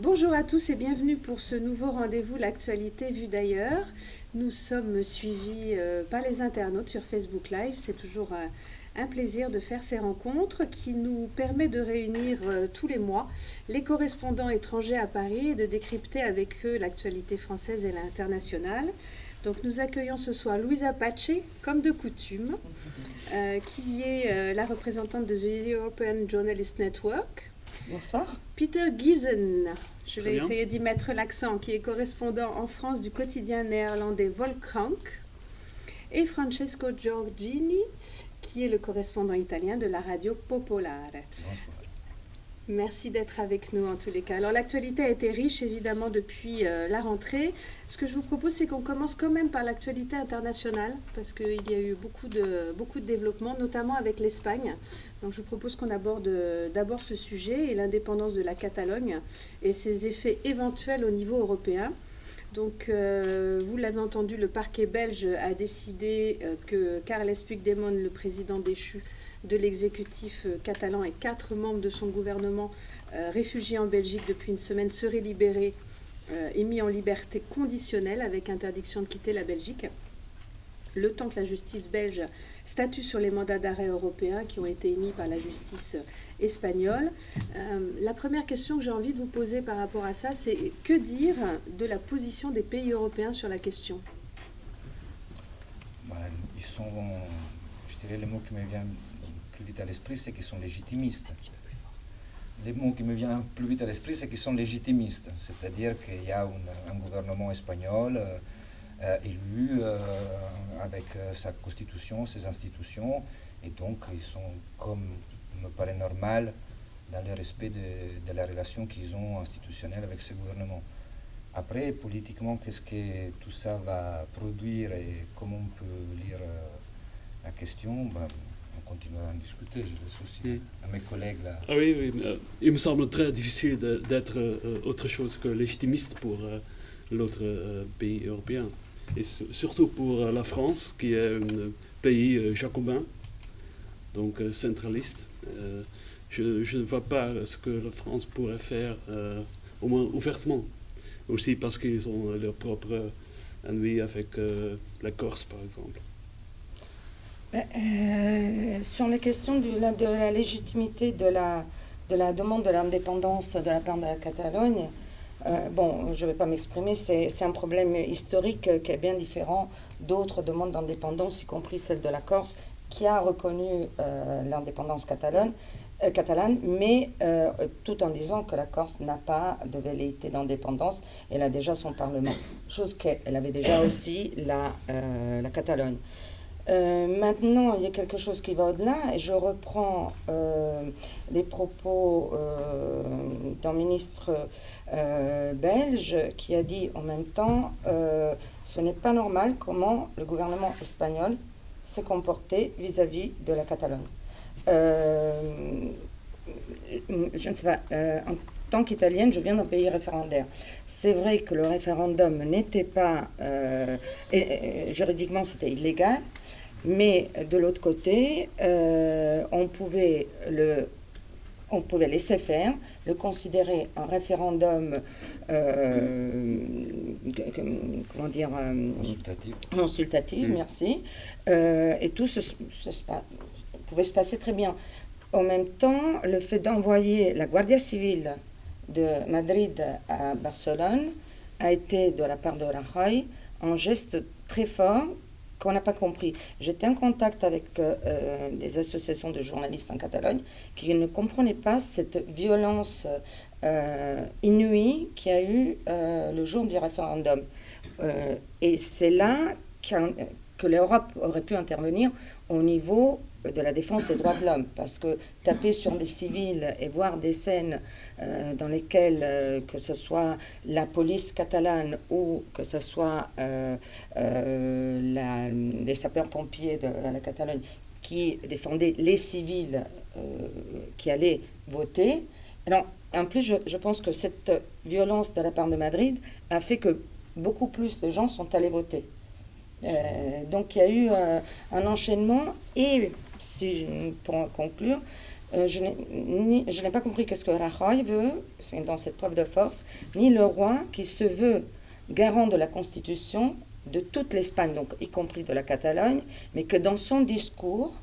Bonjour à tous et bienvenue pour ce nouveau rendez-vous L'actualité vue d'ailleurs. Nous sommes suivis par les internautes sur Facebook Live. C'est toujours un plaisir de faire ces rencontres qui nous permet de réunir tous les mois les correspondants étrangers à Paris et de décrypter avec eux l'actualité française et l'internationale. Donc nous accueillons ce soir Louisa Pace, comme de coutume, qui est la représentante de The European Journalist Network. Bonsoir. Peter Giesen, je Très vais bien. essayer d'y mettre l'accent, qui est correspondant en France du quotidien néerlandais Volkrank, et Francesco Giorgini, qui est le correspondant italien de la radio Popolare. Bonsoir. Merci d'être avec nous en tous les cas. Alors l'actualité a été riche évidemment depuis la rentrée. Ce que je vous propose, c'est qu'on commence quand même par l'actualité internationale, parce qu'il y a eu beaucoup de développements, notamment avec l'Espagne. Donc je vous propose qu'on aborde d'abord ce sujet et l'indépendance de la Catalogne et ses effets éventuels au niveau européen. Donc, vous l'avez entendu, le parquet belge a décidé que Carles Puigdemont, le président déchu de l'exécutif catalan, et 4 membres de son gouvernement réfugiés en Belgique depuis une semaine seraient libérés et mis en liberté conditionnelle avec interdiction de quitter la Belgique, le temps que la justice belge statue sur les mandats d'arrêt européens qui ont été émis par la justice espagnole. La première question que j'ai envie de vous poser par rapport à ça, c'est que dire de la position des pays européens sur la question ? Ils sont, je dirais, le mot qui me vient plus vite à l'esprit, c'est qu'ils sont légitimistes. Le mot qui me vient plus vite à l'esprit, c'est qu'ils sont légitimistes. C'est-à-dire qu'il y a un gouvernement espagnol élu avec sa constitution, ses institutions, et donc ils sont, comme me paraît normal, dans le respect de la relation qu'ils ont institutionnelle avec ce gouvernement. Après, politiquement, qu'est-ce que tout ça va produire et comment on peut lire la question, on continuera à en discuter. Je laisse aussi à mes collègues là. Ah oui, il me semble très difficile d'être autre chose que légitimiste pour l'autre pays européen. Et surtout pour la France, qui est un pays jacobin, donc centraliste. Je ne vois pas ce que la France pourrait faire, au moins ouvertement. Aussi parce qu'ils ont leur propre ennui avec la Corse, par exemple. Sur la question de la légitimité de la demande de l'indépendance de la part de la Catalogne, je ne vais pas m'exprimer, c'est un problème historique qui est bien différent d'autres demandes d'indépendance, y compris celle de la Corse, qui a reconnu l'indépendance catalane, mais tout en disant que la Corse n'a pas de velléité d'indépendance. Elle a déjà son Parlement, chose qu'elle avait déjà aussi la Catalogne. Maintenant, il y a quelque chose qui va au-delà, et je reprends les propos d'un ministre belge qui a dit en même temps ce n'est pas normal comment le gouvernement espagnol s'est comporté vis-à-vis de la Catalogne. Je ne sais pas, en tant qu'italienne, je viens d'un pays référendaire. C'est vrai que le référendum n'était pas, juridiquement c'était illégal, mais de l'autre côté, on pouvait laisser faire, le considérer un référendum, consultatif, merci, et tout pouvait se passer très bien. En même temps, le fait d'envoyer la Guardia Civile de Madrid à Barcelone a été, de la part de Rajoy, un geste très fort qu'on n'a pas compris. J'étais en contact avec des associations de journalistes en Catalogne qui ne comprenaient pas cette violence inouïe qu'il y a eu le jour du référendum. Et c'est là que l'Europe aurait pu intervenir au niveau de la défense des droits de l'homme, parce que taper sur des civils et voir des scènes dans lesquelles, que ce soit la police catalane ou que ce soit les sapeurs-pompiers de la Catalogne qui défendaient les civils qui allaient voter. Alors, en plus, je pense que cette violence de la part de Madrid a fait que beaucoup plus de gens sont allés voter. Donc il y a eu un enchaînement, et pour conclure, je n'ai pas compris qu'est-ce que Rajoy veut, c'est dans cette preuve de force, ni le roi qui se veut garant de la Constitution de toute l'Espagne, donc y compris de la Catalogne, mais que dans son discours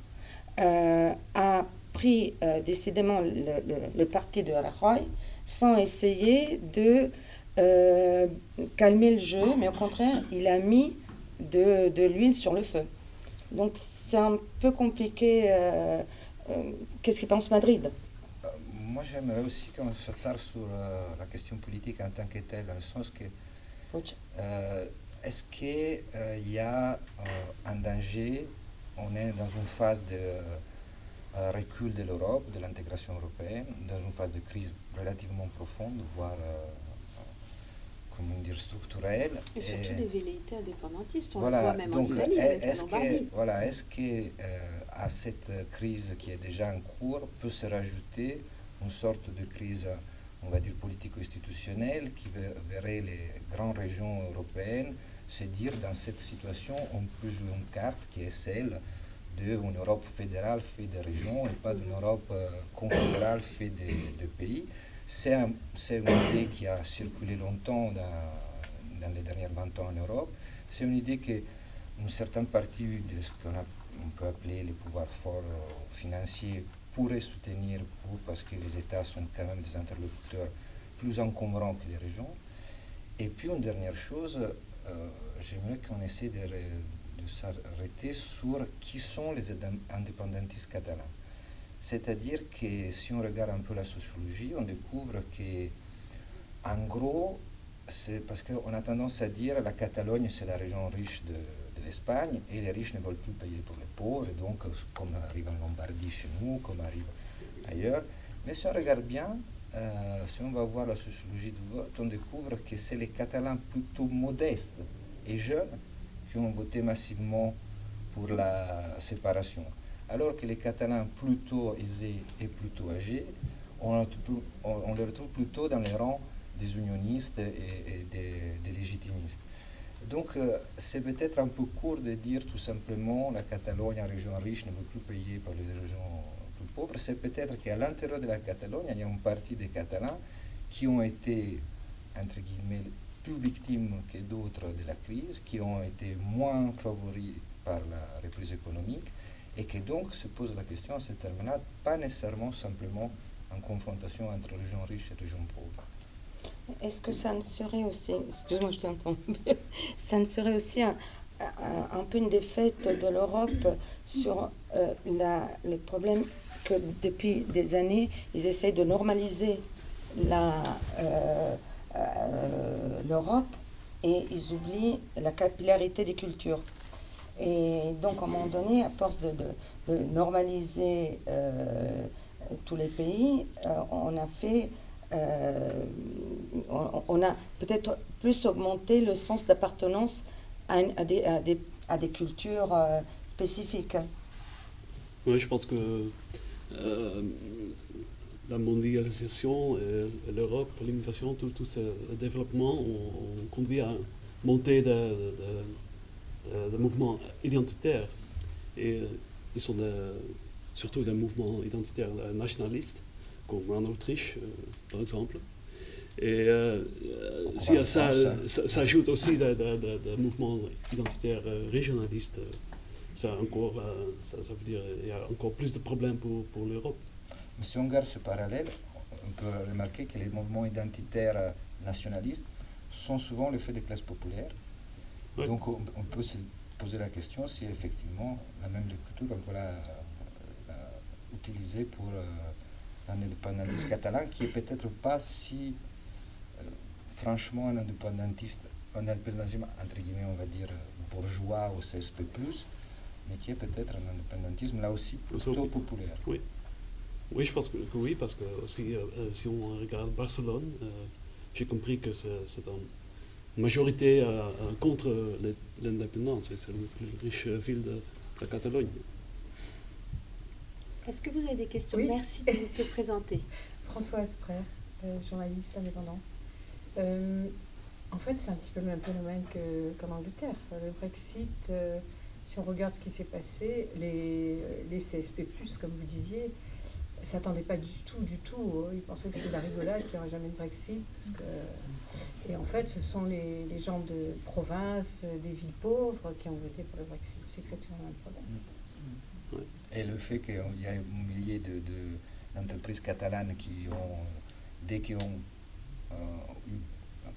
a pris décidément le parti de Rajoy sans essayer de calmer le jeu, mais au contraire, il a mis de l'huile sur le feu. Donc c'est un peu compliqué. Qu'est-ce qu'il pense Madrid? Moi, j'aimerais aussi qu'on s'attarde sur la question politique en tant que telle, dans le sens que est-ce qu'il y a un danger, on est dans une phase de recul de l'Europe, de l'intégration européenne, dans une phase de crise relativement profonde, voire comment dire, structurelle. Et surtout des velléités indépendantistes, on voilà, le voit même donc, en Italie avec la Lombardie. Voilà, est-ce que à cette crise qui est déjà en cours peut se rajouter une sorte de crise, on va dire, politico-institutionnelle qui verrait les grandes régions européennes se dire dans cette situation on peut jouer une carte qui est celle d'une Europe fédérale faite de régions et pas d'une Europe confédérale faite de pays. C'est une idée qui a circulé longtemps dans les dernières 20 ans en Europe. C'est une idée qu'une certaine partie de ce qu'on peut appeler les pouvoirs forts financiers pourrait soutenir parce que les États sont quand même des interlocuteurs plus encombrants que les régions. Et puis une dernière chose, j'aimerais qu'on essaie de s'arrêter sur qui sont les indépendantistes catalans. C'est-à-dire que si on regarde un peu la sociologie, on découvre que, en gros, c'est parce qu'on a tendance à dire que la Catalogne, c'est la région riche de l'Espagne, et les riches ne veulent plus payer pour les pauvres, et donc, comme arrive en Lombardie chez nous, comme arrive ailleurs. Mais si on regarde bien, si on va voir la sociologie du vote, on découvre que c'est les Catalans plutôt modestes et jeunes qui ont voté massivement pour la séparation. Alors que les Catalans plutôt aisés et plutôt âgés, on les retrouve plutôt dans les rangs des unionistes et des légitimistes. Donc c'est peut-être un peu court de dire tout simplement la Catalogne, en région riche, ne veut plus payer pour les régions plus pauvres. C'est peut-être qu'à l'intérieur de la Catalogne, il y a une partie des Catalans qui ont été, entre guillemets, plus victimes que d'autres de la crise, qui ont été moins favoris par la reprise économique, et que donc se pose la question à ce terme-là, pas nécessairement simplement en confrontation entre régions riches et régions pauvres. Est-ce que ça ne serait aussi, excuse-moi je t'ai entendu, ça ne serait aussi un peu une défaite de l'Europe sur le problème que depuis des années, ils essayent de normaliser l'Europe et ils oublient la capillarité des cultures. Et donc, à un moment donné, à force de normaliser tous les pays, on a fait... on a peut-être plus augmenté le sens d'appartenance à des cultures spécifiques. Oui, je pense que la mondialisation, et l'Europe, l'immigration, tout ce développement ont conduit à monter de mouvements identitaires. Et ils sont surtout des mouvements identitaires nationalistes, comme en Autriche, par exemple. Et si à ça s'ajoute aussi des mouvements identitaires régionalistes, ça veut dire qu'il y a encore plus de problèmes pour l'Europe. Mais si on garde ce parallèle, on peut remarquer que les mouvements identitaires nationalistes sont souvent le fait des classes populaires. Oui. Donc on peut se poser la question si effectivement la même lecture on peut la utiliser pour l'indépendantisme catalan, qui est peut-être pas si franchement un indépendantisme entre guillemets on va dire bourgeois ou CSP+, mais qui est peut-être un indépendantisme là aussi plutôt populaire. Oui. Oui, je pense que oui, parce que aussi, si on regarde Barcelone, j'ai compris que c'est une majorité contre l'indépendance, et c'est la plus riche ville de la Catalogne. Est-ce que vous avez des questions? Oui. Merci de te présenter. Françoise Frère, journaliste indépendant. En fait, c'est un petit peu le même phénomène qu'en Angleterre. Le Brexit, si on regarde ce qui s'est passé, les CSP+, comme vous disiez, ne s'attendaient pas du tout. Ils pensaient que c'était de la rigolade, qu'il n'y aurait jamais de Brexit. Et en fait, ce sont les gens de province, des villes pauvres qui ont voté pour le Brexit. C'est exactement le même problème. Et le fait qu'il y a un millier d'entreprises catalanes qui ont, dès qu'ils ont eu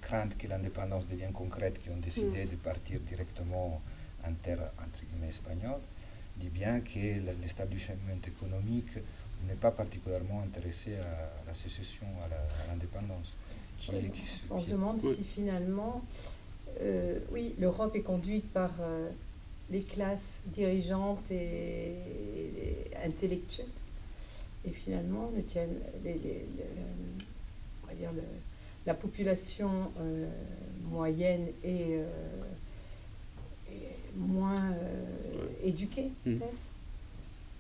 crainte que l'indépendance devienne concrète, qui ont décidé de partir directement en terre, entre guillemets, espagnole, dit bien que l'establishment économique n'est pas particulièrement intéressé à la sécession, à l'indépendance. On se demande si finalement, oui, l'Europe est conduite par les classes dirigeantes et intellectuelles, et finalement, on va dire la population moyenne est moins éduquée, peut-être,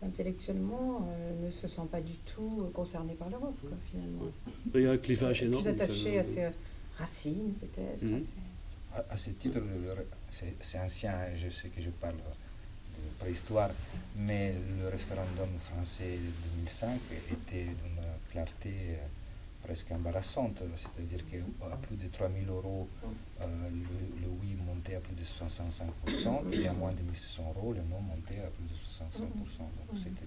intellectuellement, ne se sent pas du tout concernée par l'Europe, finalement. Il y a un clivage énorme. Plus attachée à ses racines, peut-être. À ce titre, c'est ancien, je sais que je parle de préhistoire, mais le référendum français de 2005 était d'une clarté presque embarrassante, c'est-à-dire qu'à plus de 3 000 euros, le oui montait à plus de 65%, et à moins de 1 600 euros, le non montait à plus de 65%. Donc c'était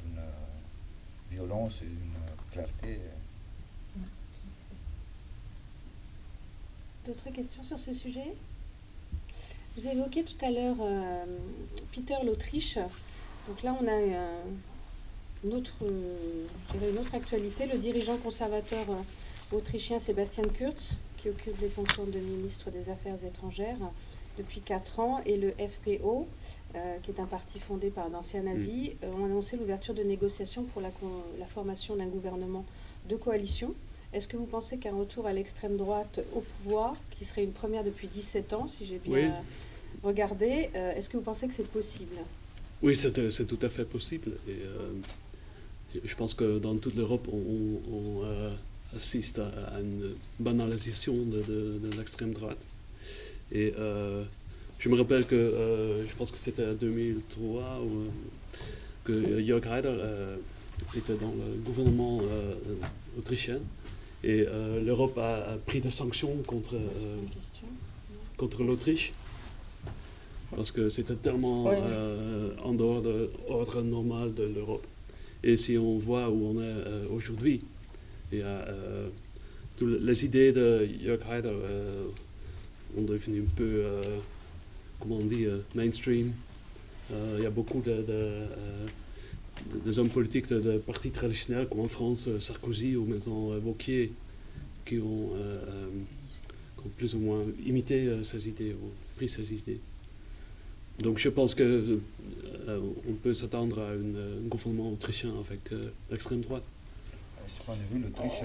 une violence et une clarté. D'autres questions sur ce sujet? Vous évoquiez tout à l'heure Peter l'Autriche. Donc là, on a une autre actualité. Le dirigeant conservateur autrichien Sebastian Kurz, qui occupe les fonctions de ministre des Affaires étrangères depuis 4 ans, et le FPO, qui est un parti fondé par d'anciens nazis, ont annoncé l'ouverture de négociations pour la formation d'un gouvernement de coalition. Est-ce que vous pensez qu'un retour à l'extrême droite au pouvoir, qui serait une première depuis 17 ans, si j'ai bien regardé, est-ce que vous pensez que c'est possible? Oui, c'est tout à fait possible. Et je pense que dans toute l'Europe, on assiste à une banalisation de l'extrême droite. Et je me rappelle que, je pense que c'était en 2003, que Jörg Haider était dans le gouvernement autrichien. Et l'Europe a pris des sanctions contre l'Autriche, parce que c'était tellement en dehors de l'ordre normal de l'Europe. Et si on voit où on est aujourd'hui, il y a toutes les idées de Jörg Haider ont devenu un peu, comment on dit, mainstream. Il y a beaucoup des hommes politiques de partis traditionnels, comme en France, Sarkozy ou maintenant Wauquiez, qui ont plus ou moins imité ces idées, ou pris ces idées. Donc je pense qu'on peut s'attendre à un gouvernement autrichien avec l'extrême droite. À ce point de vue, l'Autriche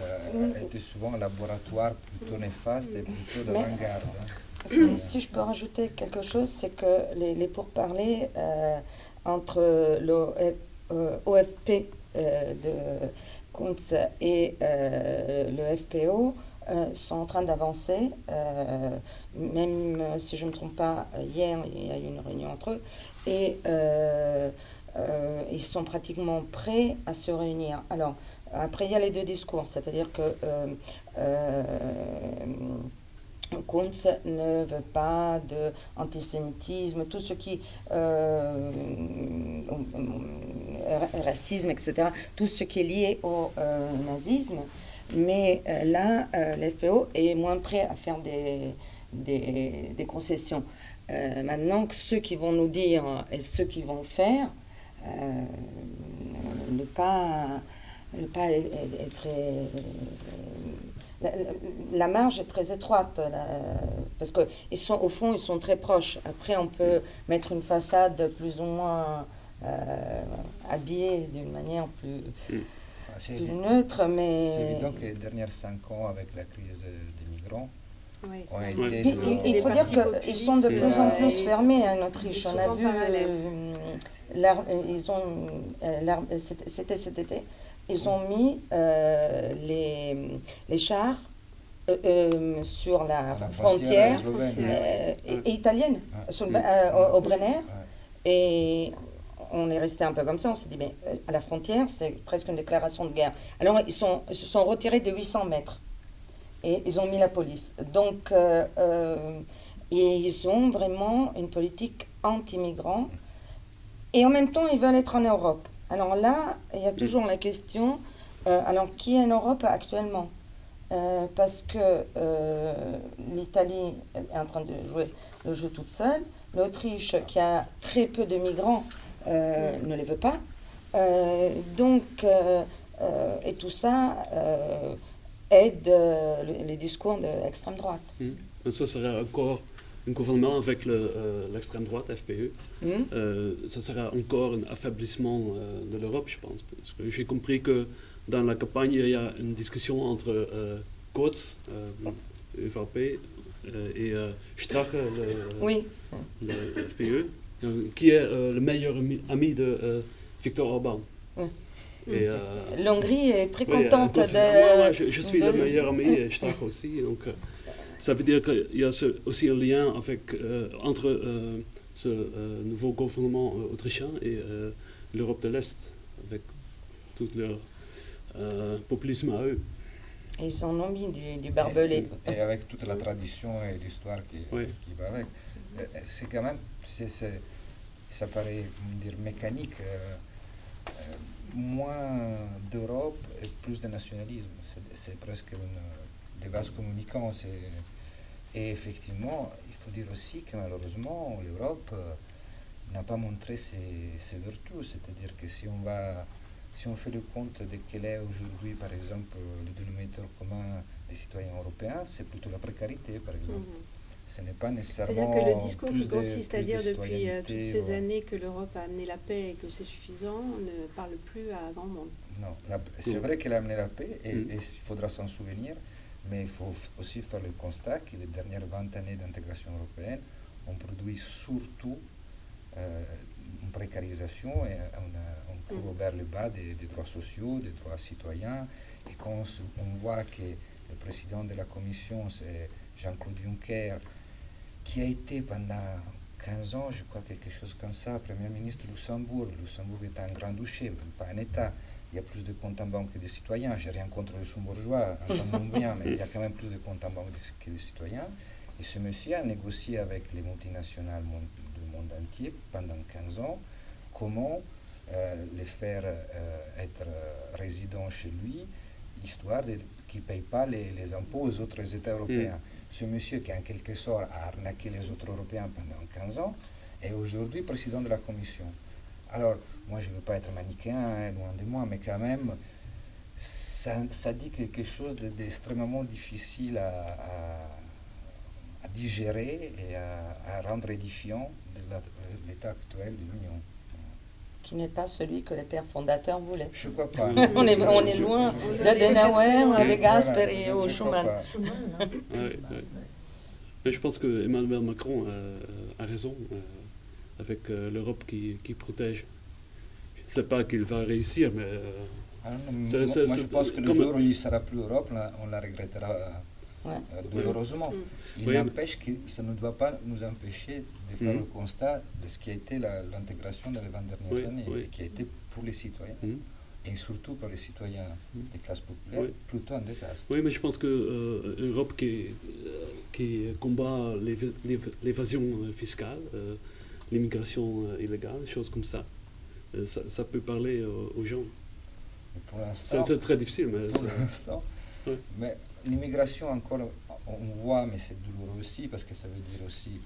a été souvent un laboratoire plutôt néfaste et plutôt d'avant-garde. Si je peux rajouter quelque chose, c'est que les pourparlers entre l'OFP de Kuntz et le FPO sont en train d'avancer. Même si je ne me trompe pas, hier, il y a eu une réunion entre eux. Et ils sont pratiquement prêts à se réunir. Alors, après, il y a les deux discours. C'est-à-dire que Kuntz ne veut pas d'antisémitisme, tout ce qui racisme, etc., tout ce qui est lié au nazisme. Mais là, l'FPO est moins prêt à faire des concessions. Maintenant, ceux qui vont nous dire et ceux qui vont faire, le pas est très... La marge est très étroite, parce qu'ils sont, au fond, ils sont très proches. Après, on peut mettre une façade plus ou moins habillée d'une manière plus neutre, mais... C'est évident que les dernières 5 ans, avec la crise des migrants, il faut dire qu'ils sont de plus en plus fermés en Autriche. On a vu, c'était cet été, ils ont mis les chars sur la frontière italienne, au Brenner, et on est resté un peu comme ça, on s'est dit, mais à la frontière, c'est presque une déclaration de guerre. Alors, ils se sont retirés de 800 mètres et ils ont mis la police. Donc, et ils ont vraiment une politique anti-migrants et en même temps, ils veulent être en Europe. Alors là, il y a toujours la question, alors qui est en Europe actuellement? Parce que l'Italie est en train de jouer le jeu toute seule, l'Autriche, qui a très peu de migrants, ne les veut pas. Et tout ça aide les discours de l'extrême droite. Et ça serait encore un gouvernement avec l'extrême droite, FPE. Ça serait encore un affaiblissement de l'Europe, je pense. Parce que j'ai compris que dans la campagne, il y a une discussion entre Kurz, ÖVP, et Strache, le FPE, qui est le meilleur ami de Viktor Orban. Et l'Hongrie est très contente je suis le meilleur ami et Strache aussi. Donc, ça veut dire qu'il y a aussi un lien entre ce nouveau gouvernement autrichien et l'Europe de l'Est, avec tout leur populisme à eux. Et ils en ont mis du barbelé. Et avec toute la tradition et l'histoire qui va avec. C'est quand même, ça paraît mécanique. Moins d'Europe et plus de nationalisme. C'est presque des vases communicants. Et effectivement, il faut dire aussi que malheureusement, l'Europe n'a pas montré ses vertus. C'est-à-dire que si on fait le compte de quel est aujourd'hui, par exemple, le dénominateur commun des citoyens européens, c'est plutôt la précarité, par exemple. Ce n'est pas nécessairement. C'est-à-dire que le discours qui consiste à dire depuis toutes ces années que l'Europe a amené la paix et que c'est suffisant ne parle plus à grand monde. Non, c'est vrai qu'elle a amené la paix et il faudra s'en souvenir, mais il faut aussi faire le constat que les dernières 20 années d'intégration européenne ont produit surtout une précarisation et un cours vers le bas des droits sociaux, des droits citoyens. Et quand on voit que le président de la Commission, c'est Jean-Claude Juncker, qui a été pendant 15 ans, je crois, quelque chose comme ça, Premier ministre de Luxembourg. Luxembourg est un grand-duché, pas un État. Il y a plus de comptes en banque que des citoyens. Je n'ai rien contre les luxembourgeois, entendons bien, mais il y a quand même plus de comptes en banque que des citoyens. Et ce monsieur a négocié avec les multinationales du monde entier pendant 15 ans comment les faire être résidents chez lui, histoire qu'ils ne payent pas les impôts aux autres États européens. Ce monsieur qui, en quelque sorte, a arnaqué les autres Européens pendant 15 ans est aujourd'hui président de la Commission. Alors, moi, je ne veux pas être manichéen, loin de moi, mais quand même, ça dit quelque chose d'extrêmement difficile à digérer et à rendre édifiant de l'état actuel de l'Union. Qui n'est pas celui que les pères fondateurs voulaient. Je ne crois pas. On est loin d'Adenauer, de Gasperi ou Schuman. Mais je pense que Emmanuel Macron a raison avec l'Europe qui protège. Je ne sais pas qu'il va réussir, mais... moi, je pense que le jour où il ne sera plus Europe, on la regrettera douloureusement. Il n'empêche que ça ne doit pas nous empêcher de faire le constat de ce qui a été l'intégration dans les 20 dernières années, et qui a été pour les citoyens, et surtout pour les citoyens des classes populaires, plutôt un désastre. Oui, mais je pense qu'une Europe qui combat l'évasion fiscale, l'immigration illégale, des choses comme ça, ça peut parler aux gens. C'est très difficile, mais... Pour l'instant, mais l'immigration, encore, on voit, mais c'est douloureux aussi, parce que ça veut dire aussi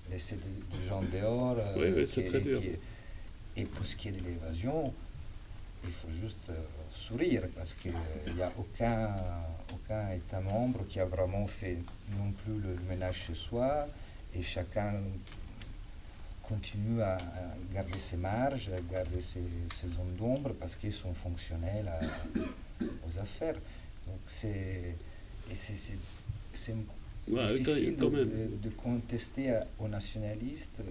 laisser des gens dehors. Oui, c'est très dur. Et pour ce qui est de l'évasion, il faut juste sourire, parce qu'il n'y a aucun État membre qui a vraiment fait non plus le ménage chez soi, et chacun continue à garder ses marges, à garder ses zones d'ombre, parce qu'ils sont fonctionnels aux affaires. Donc c'est difficile de contester aux nationalistes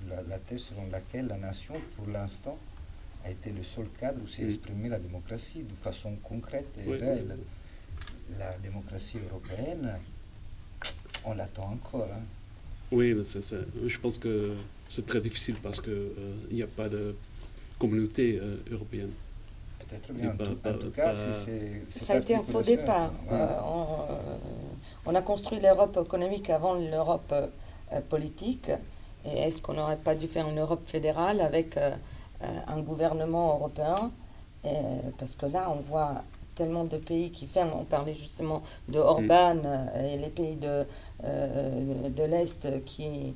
la thèse selon laquelle la nation, pour l'instant, a été le seul cadre où s'est exprimée la démocratie de façon concrète et réelle. La démocratie européenne, on l'attend encore. Hein. Oui, mais je pense que c'est très difficile parce qu'il n'y a pas de communauté européenne. Peut-être bien. Et En tout cas, si c'est Ça a été un faux départ. On a construit l'Europe économique avant l'Europe politique. Et est-ce qu'on n'aurait pas dû faire une Europe fédérale avec un gouvernement européen? Parce que là, on voit tellement de pays qui ferment. On parlait justement de Orban et les pays de l'Est qui,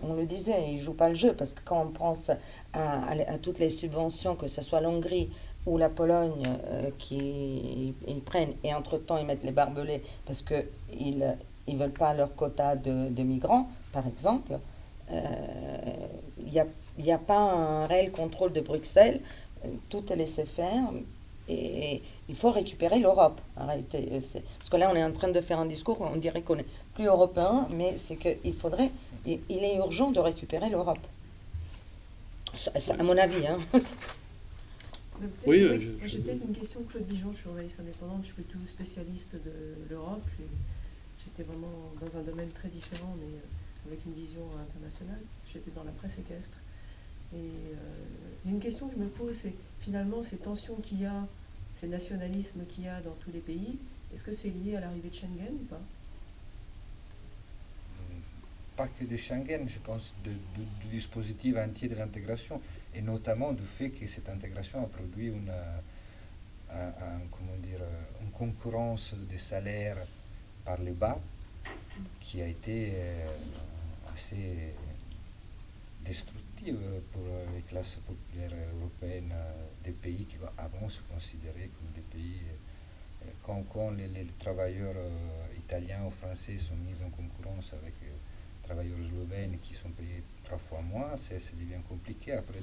on le disait, ils ne jouent pas le jeu. Parce que quand on pense à toutes les subventions, que ce soit l'Hongrie ou la Pologne, qui ils prennent et entre-temps ils mettent les barbelés parce qu'ils ne veulent pas leur quota de migrants, par exemple, il n'y a pas un réel contrôle de Bruxelles. Tout est laissé faire. Et il faut récupérer l'Europe, en réalité. Parce que là, on est en train de faire un discours, on dirait qu'on n'est plus européen, mais c'est qu'il faudrait, il est urgent de récupérer l'Europe. À mon avis. Hein. Oui, J'ai peut-être une question, Claude Dijon, je suis journaliste indépendante, je suis plutôt spécialiste de l'Europe. J'étais vraiment dans un domaine très différent, mais avec une vision internationale. J'étais dans la presse équestre. Et une question que je me pose, c'est finalement ces tensions qu'il y a, ces nationalismes qu'il y a dans tous les pays, est-ce que c'est lié à l'arrivée de Schengen ou pas? Pas que de Schengen, je pense du dispositif entier de l'intégration, et notamment du fait que cette intégration a produit une concurrence des salaires par le bas qui a été assez destructive pour les classes populaires européennes des pays qui avant se considéraient comme des pays. Quand les travailleurs italiens ou français sont mis en concurrence avec travailleurs slovènes qui sont payés 3 fois moins, ça devient compliqué après.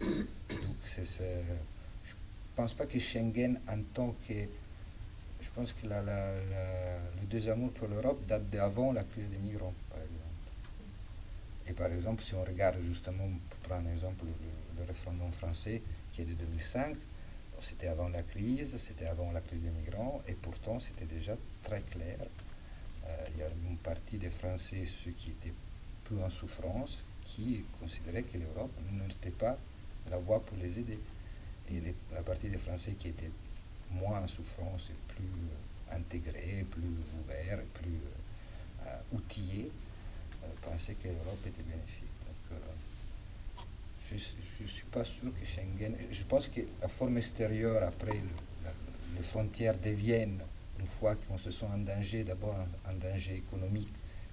Donc je ne pense pas que Schengen en tant que... Je pense que le désamour pour l'Europe date d'avant la crise des migrants, par exemple. Et par exemple, si on regarde justement, pour prendre un exemple, le référendum français qui est de 2005, c'était avant la crise des migrants, et pourtant c'était déjà très clair. Il y a une partie des Français, ceux qui étaient peu en souffrance, qui considéraient que l'Europe n'était pas la voie pour les aider. Et la partie des Français qui étaient moins en souffrance et plus intégrés, plus ouverts, plus outillés, pensaient que l'Europe était bénéfique. Donc, je ne suis pas sûr que Schengen... Je pense que la forme extérieure, après, les frontières deviennent, une fois qu'on se sent en danger, d'abord en danger économique,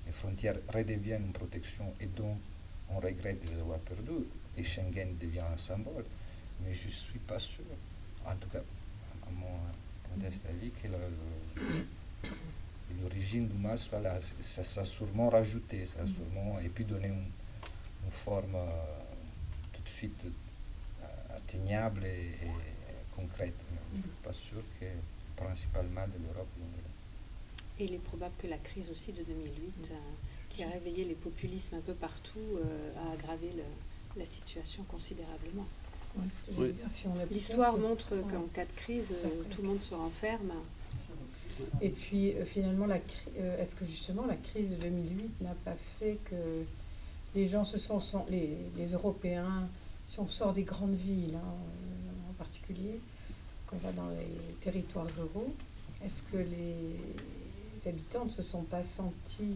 les frontières redeviennent une protection et donc on regrette de les avoir perdues, et Schengen devient un symbole. Mais je ne suis pas sûr, en tout cas, à mon modeste avis, que l'origine du mal soit là. Ça a sûrement rajouté, ça a sûrement, et puis donné une forme tout de suite atteignable et concrète. Mais je ne suis pas sûr que le principal mal de l'Europe vienne. Et il est probable que la crise aussi de 2008, qui a réveillé les populismes un peu partout, a aggravé la situation considérablement. Ouais, ce que j'allais dire, si on applique L'histoire ça, montre qu'en cas de crise, tout le monde se renferme. Et puis finalement, est-ce que justement la crise de 2008 n'a pas fait que les gens les Européens, si on sort des grandes villes en particulier, qu'on va dans les territoires ruraux, est-ce que les habitants ne se sont pas sentis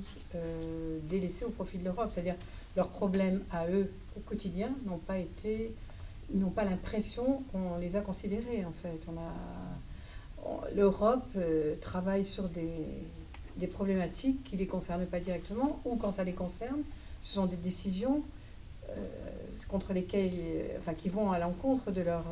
délaissés au profit de l'Europe? C'est-à-dire leurs problèmes à eux au quotidien n'ont pas l'impression qu'on les a considérés en fait. L'Europe travaille sur des problématiques qui ne les concernent pas directement, ou quand ça les concerne, ce sont des décisions contre lesquelles, qui vont à l'encontre de leur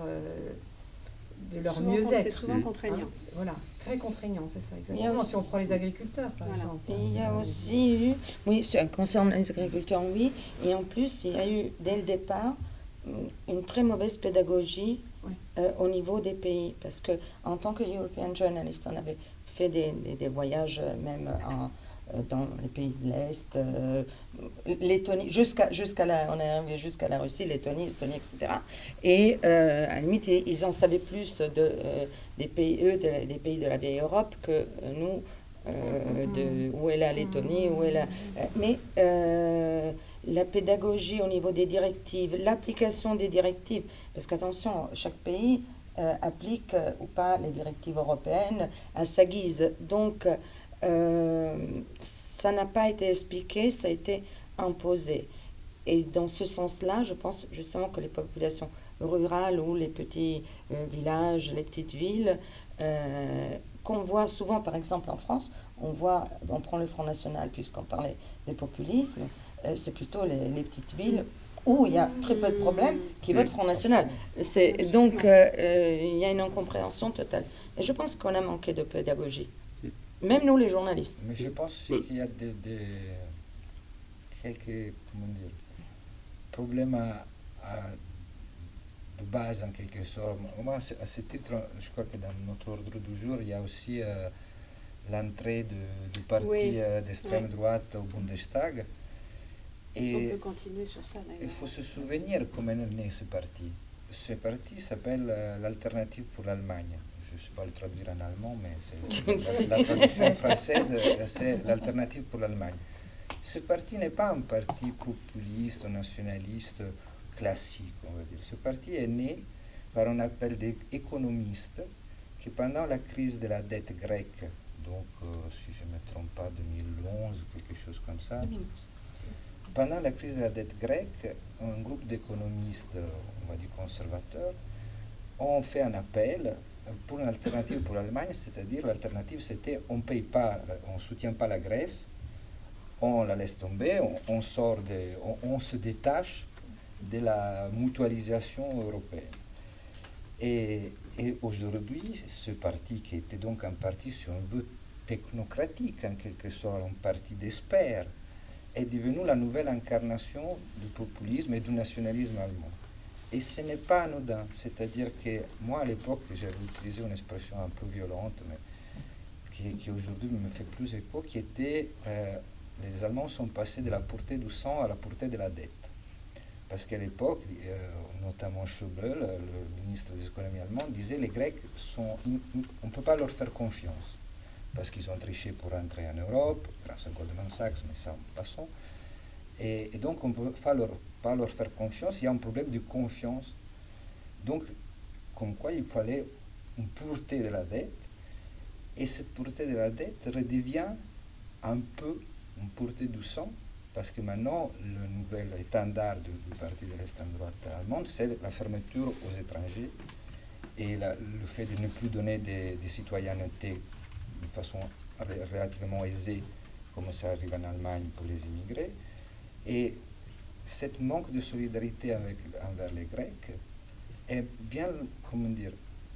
mieux-être. C'est souvent contraignant. Hein, voilà, très contraignant, c'est ça exactement. Si on prend les agriculteurs, par exemple. Et il y a aussi eu, oui, ça concerne les agriculteurs, oui, et en plus, il y a eu, dès le départ, une très mauvaise pédagogie au niveau des pays. Parce que en tant que European Journalist, on avait fait des voyages même dans les pays de l'Est, Lettonie, on est arrivé jusqu'à la Russie, Lettonie, Estonie, etc. Et à la limite, ils en savaient plus des pays de la vieille Europe que nous, où est la Lettonie, où est la... mais la pédagogie au niveau des directives, l'application des directives, parce qu'attention, chaque pays applique ou pas les directives européennes à sa guise. Donc, ça n'a pas été expliqué, ça a été imposé. Et dans ce sens-là, je pense justement que les populations rurales ou les petits villages, les petites villes, qu'on voit souvent, par exemple en France, on prend le Front National puisqu'on parlait des populismes, c'est plutôt les petites villes où il y a très peu de problèmes qui votent Front National. Donc, il y a une incompréhension totale. Et je pense qu'on a manqué de pédagogie. Même nous, les journalistes. Mais je pense aussi qu'il y a quelques problèmes de base en quelque sorte. Moi, à ce titre, je crois que dans notre ordre du jour, il y a aussi l'entrée du parti d'extrême droite au Bundestag. Et on peut continuer sur ça d'ailleurs. Il faut se souvenir comment est né ce parti. Ce parti s'appelle l'Alternative pour l'Allemagne. Je ne sais pas le traduire en allemand, mais la traduction française, c'est l'Alternative pour l'Allemagne. Ce parti n'est pas un parti populiste ou nationaliste classique, on va dire. Ce parti est né par un appel des économistes qui, pendant la crise de la dette grecque, donc si je ne me trompe pas, 2011, quelque chose comme ça, pendant la crise de la dette grecque, un groupe d'économistes, on va dire conservateurs, ont fait un appel pour une alternative pour l'Allemagne, c'est-à-dire l'alternative c'était on ne soutient pas la Grèce, on la laisse tomber, on se détache de la mutualisation européenne. Et aujourd'hui, ce parti qui était donc un parti, si on veut, technocratique en quelque sorte, un parti d'experts, est devenu la nouvelle incarnation du populisme et du nationalisme allemand. Et ce n'est pas anodin, c'est-à-dire que moi à l'époque j'avais utilisé une expression un peu violente, mais qui aujourd'hui me fait plus écho, qui était les Allemands sont passés de la portée du sang à la portée de la dette. Parce qu'à l'époque, notamment Schäuble, le ministre des économies allemand, disait les Grecs, on ne peut pas leur faire confiance, parce qu'ils ont triché pour entrer en Europe, grâce à Goldman Sachs, mais ça, passons. Et donc, on ne peut pas leur faire confiance, il y a un problème de confiance. Donc, comme quoi, il fallait une pureté de la dette, et cette pureté de la dette redevient un peu une pureté du sang, parce que maintenant, le nouvel étendard du parti de l'extrême droite allemande, c'est la fermeture aux étrangers et le fait de ne plus donner des citoyennetés de façon relativement aisée, comme ça arrive en Allemagne pour les immigrés. Et cette manque de solidarité envers les Grecs est bien, comment dire,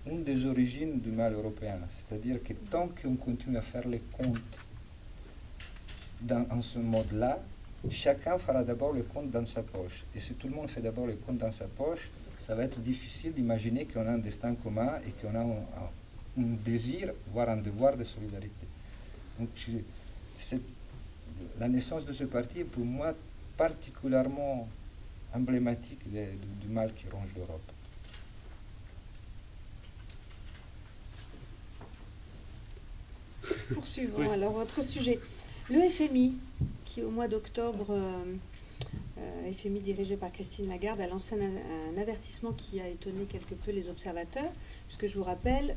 une des origines du mal européen. C'est-à-dire que tant qu'on continue à faire les comptes en ce mode-là, chacun fera d'abord le compte dans sa poche. Et si tout le monde fait d'abord le compte dans sa poche, ça va être difficile d'imaginer qu'on a un destin commun et qu'on a un désir, voire un devoir de solidarité. Donc, la naissance de ce parti est pour moi particulièrement emblématique du mal qui ronge l'Europe. Poursuivons Oui. alors votre sujet. Le FMI, qui au mois d'octobre, FMI dirigé par Christine Lagarde, a lancé un avertissement qui a étonné quelque peu les observateurs, puisque je vous rappelle,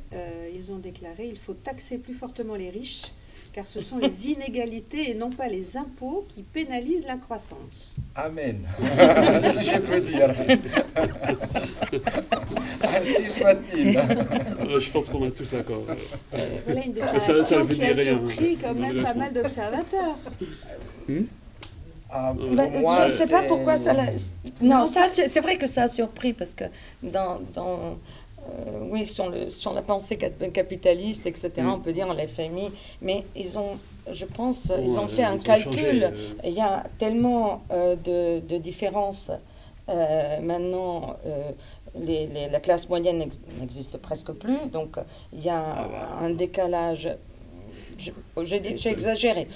ils ont déclaré qu'il faut taxer plus fortement les riches, car ce sont les inégalités et non pas les impôts qui pénalisent la croissance. Amen, si je peux dire. Ainsi soit-il. Je pense qu'on est tous d'accord. Voilà une Ça déclaration veut qui a dire rien, surpris quand même pas malheureusement. mal d'observateurs. Pour Bah, moi, je ne sais pas c'est- pourquoi ça l'a... Non, ça, c'est vrai que ça a surpris, parce que oui, sur la pensée capitaliste, etc., on peut dire la FMI, mais ils ont, je pense, ils ont fait un calcul. Il y a tellement de différences. Maintenant, la classe moyenne n'existe presque plus, donc il y a un décalage. J'ai exagéré.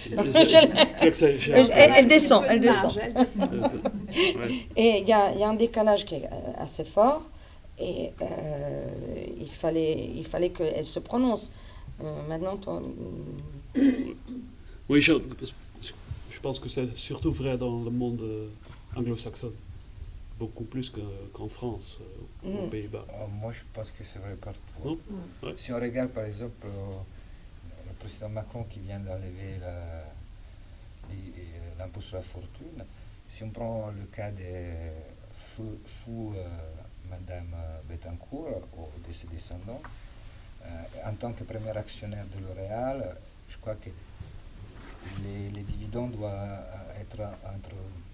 Elle descend, elle descend. Et il y a un décalage qui est assez fort, et il fallait qu'elle se prononce. Maintenant, Oui, je pense que c'est surtout vrai dans le monde anglo-saxonne, beaucoup plus qu'en France, aux Pays-Bas. Moi, je pense que c'est vrai partout. Non? Ouais. Si on regarde par exemple le président Macron qui vient d'enlever l'impôt sur la fortune, si on prend le cas des Madame Bettencourt ou de ses descendants, en tant que premier actionnaire de L'Oréal, je crois que les dividendes doivent être entre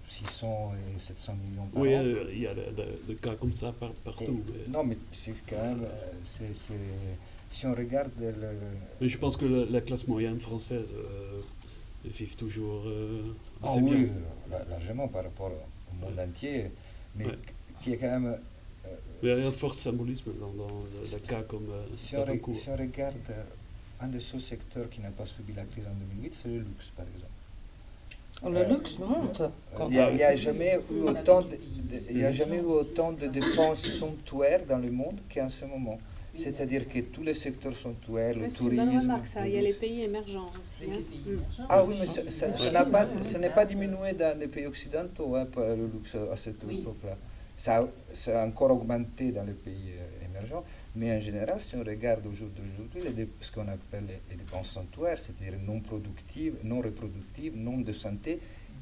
600 et 700 millions par Oui, an. il y a des cas comme ça partout. Non, mais c'est quand même... si on regarde Mais je pense que la classe moyenne française vit toujours assez oui, bien. largement par rapport au monde entier, mais Ouais. qui est quand même... Mais il y a un fort symbolisme dans le cas comme Bettencourt. Si on regarde un des seuls secteurs qui n'a pas subi la crise en 2008, c'est le luxe, par exemple. Le luxe monte. Il n'y a jamais eu autant de dépenses somptuaires dans le monde qu'en ce moment. C'est-à-dire que tous les secteurs somptuaires, le Ouais, c'est une bonne tourisme... remarque, ça. le Il y a les luxe. pays émergents aussi. hein. Ah oui, mais ça n'est pas diminué dans les pays occidentaux, hein, le luxe à cette époque-là. Ça a encore augmenté dans les pays émergents, mais en général, si on regarde au jour d'aujourd'hui, ce qu'on appelle les dépenses somptuaires, c'est-à-dire non productives, non reproductives, non de santé,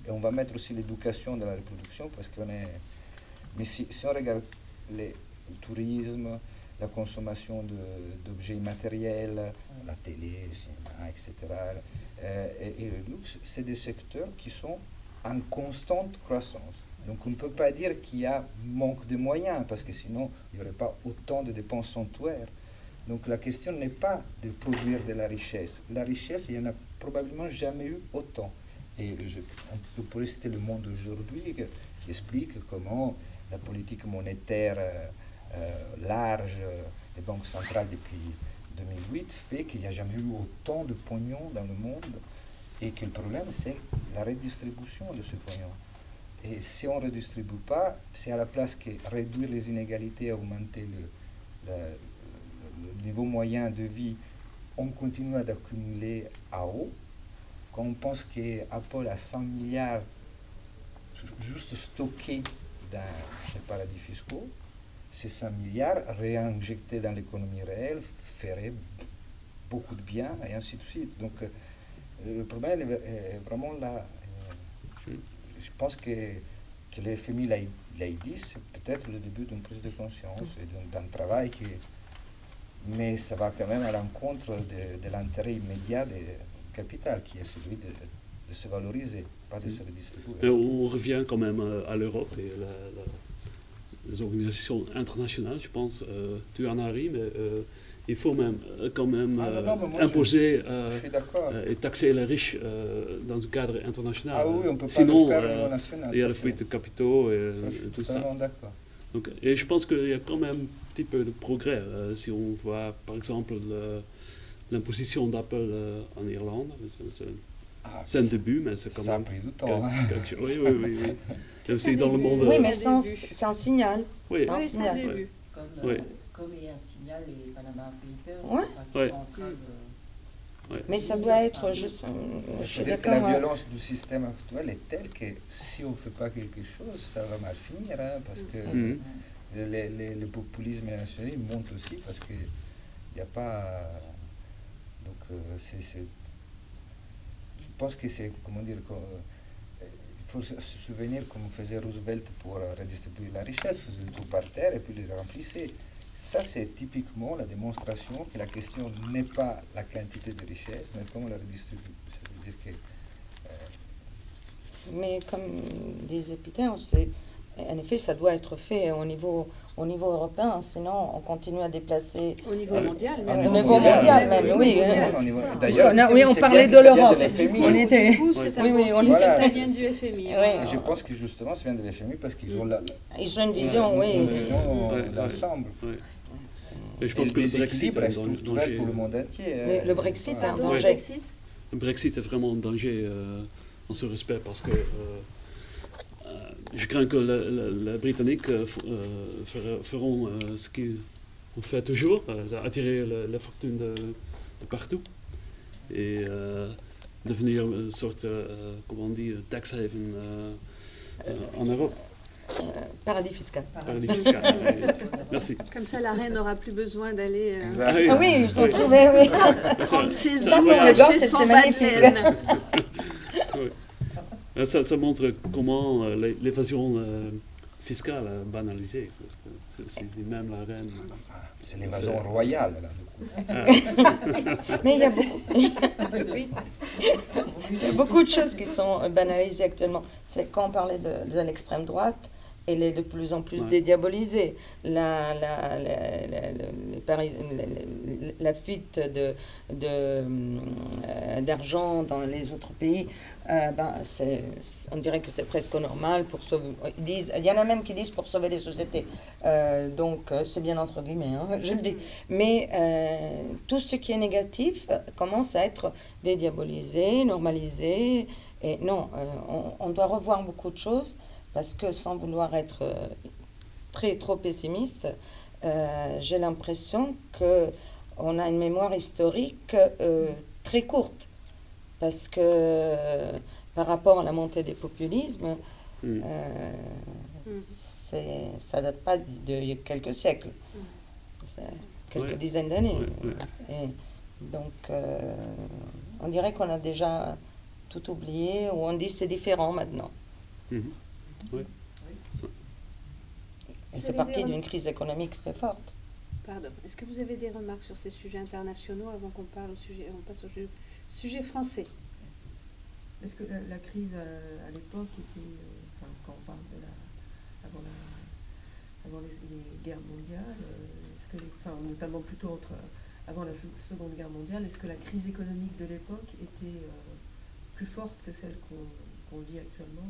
et on va mettre aussi l'éducation dans la reproduction, parce qu'on est... Mais si on regarde le tourisme, la consommation d'objets immatériels, la télé, le cinéma, etc., et le luxe, c'est des secteurs qui sont en constante croissance. Donc on ne peut pas dire qu'il y a manque de moyens, parce que sinon il n'y aurait pas autant de dépenses somptuaires. Donc la question n'est pas de produire de la richesse. La richesse, il n'y en a probablement jamais eu autant. Et on pourrait citer Le Monde aujourd'hui qui explique comment la politique monétaire large des banques centrales depuis 2008 fait qu'il n'y a jamais eu autant de pognon dans le monde et que le problème c'est la redistribution de ce pognon. Et si on ne redistribue pas, c'est à la place que réduire les inégalités, augmenter le niveau moyen de vie, on continue d'accumuler à haut. Quand on pense qu'Apple a 100 milliards juste stockés dans les paradis fiscaux, ces 100 milliards réinjectés dans l'économie réelle feraient beaucoup de bien et ainsi de suite. Donc le problème est vraiment là. Je pense que le FMI l'a dit, c'est peut-être le début d'une prise de conscience et d'un travail mais ça va quand même à l'encontre de l'intérêt immédiat du capital qui est celui de se valoriser, pas de se redistribuer. Et on revient quand même à l'Europe et les organisations internationales, je pense. Tu en as ri, mais il faut quand même imposer et taxer les riches dans un cadre international. Ah oui, on peut pas Sinon, le faire au niveau national. il y a la fuite de capitaux et Ça, je suis tout ça. totalement d'accord. Donc, et je pense qu'il y a quand même un petit peu de progrès. Si on voit par exemple l'imposition d'Apple en Irlande, c'est un début, mais c'est quand Ça a même pris du temps. Hein. quelque chose. Oui. Et aussi dans le monde. Oui, mais un c'est un signal. Oui. C'est un Oui, c'est un signal. début. Oui. Comme il y a un signal, les Panama Papers, Ouais. qui Ouais. sont en train de... Ouais. Mais ça doit être juste. Je suis C'est-à-dire que d'accord. la violence du système actuel est telle que si on ne fait pas quelque chose, ça va mal finir, hein, parce que Mhm. le populisme national monte aussi parce qu'il n'y a pas... Donc je pense que c'est, comment dire, il faut se souvenir comment faisait Roosevelt pour redistribuer la richesse, faisait le tout par terre et puis le remplissait. Ça, c'est typiquement la démonstration que la question n'est pas la quantité de richesse, mais comment la redistribue. C'est-à-dire que... Mais comme disait Peter, en effet, ça doit être fait au niveau européen, sinon on continue à déplacer. Au niveau mondial, Au même. Au niveau mondial, même, oui. D'ailleurs, Oui, on c'est parlait bien de que ça vient l'Europe. l'FMI. On était. Du coup, c'est un Oui, bon oui, on signe que était- ça vient du FMI. Oui. Voilà. Et je pense que justement, ça vient de l'FMI parce qu'ils ont Ils ont une vision, oui. une vision Ouais, d'ensemble. Ouais. Et je Et pense le que le Brexit déséquilibre est est un structurel danger. pour le monde entier. Mais le Brexit est un Pardon, danger. Brexit. Le Brexit est vraiment un danger en ce respect parce que je crains que les Britanniques feront ce qu'ils ont fait toujours, attirer la fortune de partout et devenir une sorte, comment on dit, tax haven En Europe, Paradis fiscal. paradis fiscal. Merci. Comme ça, la reine n'aura plus besoin d'aller Exact. Ah oui, ils sont Oui. trouvés, oui. prendre ses Ça, œufs pour le gosse, chez c'est son magnifique. Madeleine. Ça montre comment l'évasion fiscale a banalisé. C'est même la reine. C'est l'invasion royale, là, du coup. Mais il y a beaucoup, oui. Il y a beaucoup de choses qui sont banalisées actuellement. C'est quand on parlait de l'extrême droite, elle est de plus en plus Ouais. dédiabolisée. La fuite d'argent dans les autres pays, on dirait que c'est presque normal pour sauver. Il y en a même qui disent pour sauver les sociétés. Donc c'est bien entre guillemets, hein, je le dis. Mais tout ce qui est négatif commence à être dédiabolisé, normalisé. Et non, on doit revoir beaucoup de choses. Parce que sans vouloir être trop pessimiste, j'ai l'impression qu'on a une mémoire historique très courte. Parce que par rapport à la montée des populismes, ça date pas de quelques siècles. C'est quelques Ouais. dizaines d'années. Ouais. Et donc, on dirait qu'on a déjà tout oublié, ou on dit c'est différent maintenant. Mhm. Oui. Et Vous c'est avez parti des d'une crise économique très forte. Pardon. Est-ce que vous avez des remarques sur ces sujets internationaux avant qu'on passe au sujet français? Est-ce que la crise à l'époque était, enfin, quand on parle de avant les guerres mondiales, est-ce que notamment plutôt avant la Seconde Guerre mondiale, est-ce que la crise économique de l'époque était plus forte que celle qu'on vit actuellement?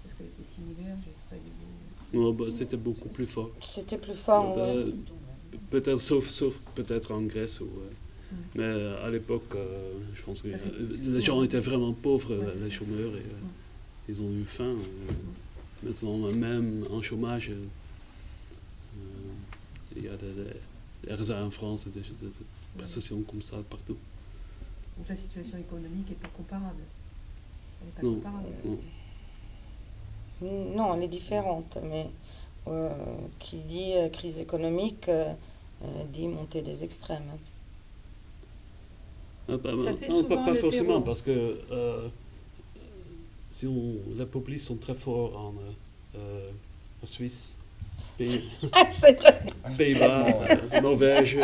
Est-ce qu'elle était similaire? J'ai pas idée. Oh, bah, c'était beaucoup plus fort. C'était plus fort. Bah, ouais. peut-être, sauf peut-être en Grèce. Mais à l'époque, je pense que les gens étaient vraiment pauvres, les chômeurs, et ils ont eu faim. Maintenant, même en chômage, il y a des RSA en France, des prestations comme ça partout. Donc la situation économique n'est pas comparable. Elle n'est pas Non, comparable. non. Non, elle est différente, mais qui dit crise économique dit montée des extrêmes. Ah, bah, Ça fait non, souvent pas le forcément, terreau. parce que les populistes sont très forts en Suisse, Ah, c'est vrai. Pays-Bas, Absolument, Norvège,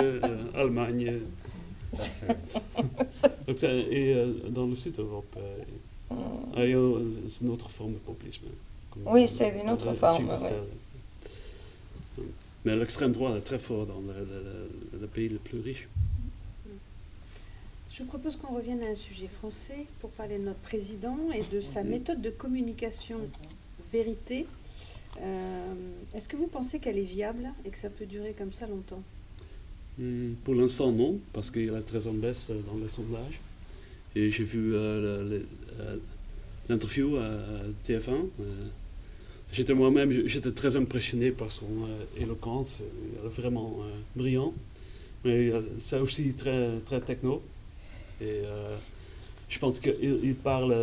Allemagne, Parfait. donc, et dans le sud de l'Europe. C'est une autre forme de populisme. Comme, Oui, c'est une autre forme, Gilles Pastel. Mais l'extrême droite est très fort dans les pays les plus riches. Je vous propose qu'on revienne à un sujet français pour parler de notre président et de sa méthode de communication vérité. Est-ce que vous pensez qu'elle est viable et que ça peut durer comme ça longtemps? Pour l'instant, non, parce qu'il est très en baisse dans les sondages. Et j'ai vu l'interview à TF1. J'étais très impressionné par son éloquence. Elle est vraiment brillant. Mais c'est aussi très, très techno. Et je pense qu'il parle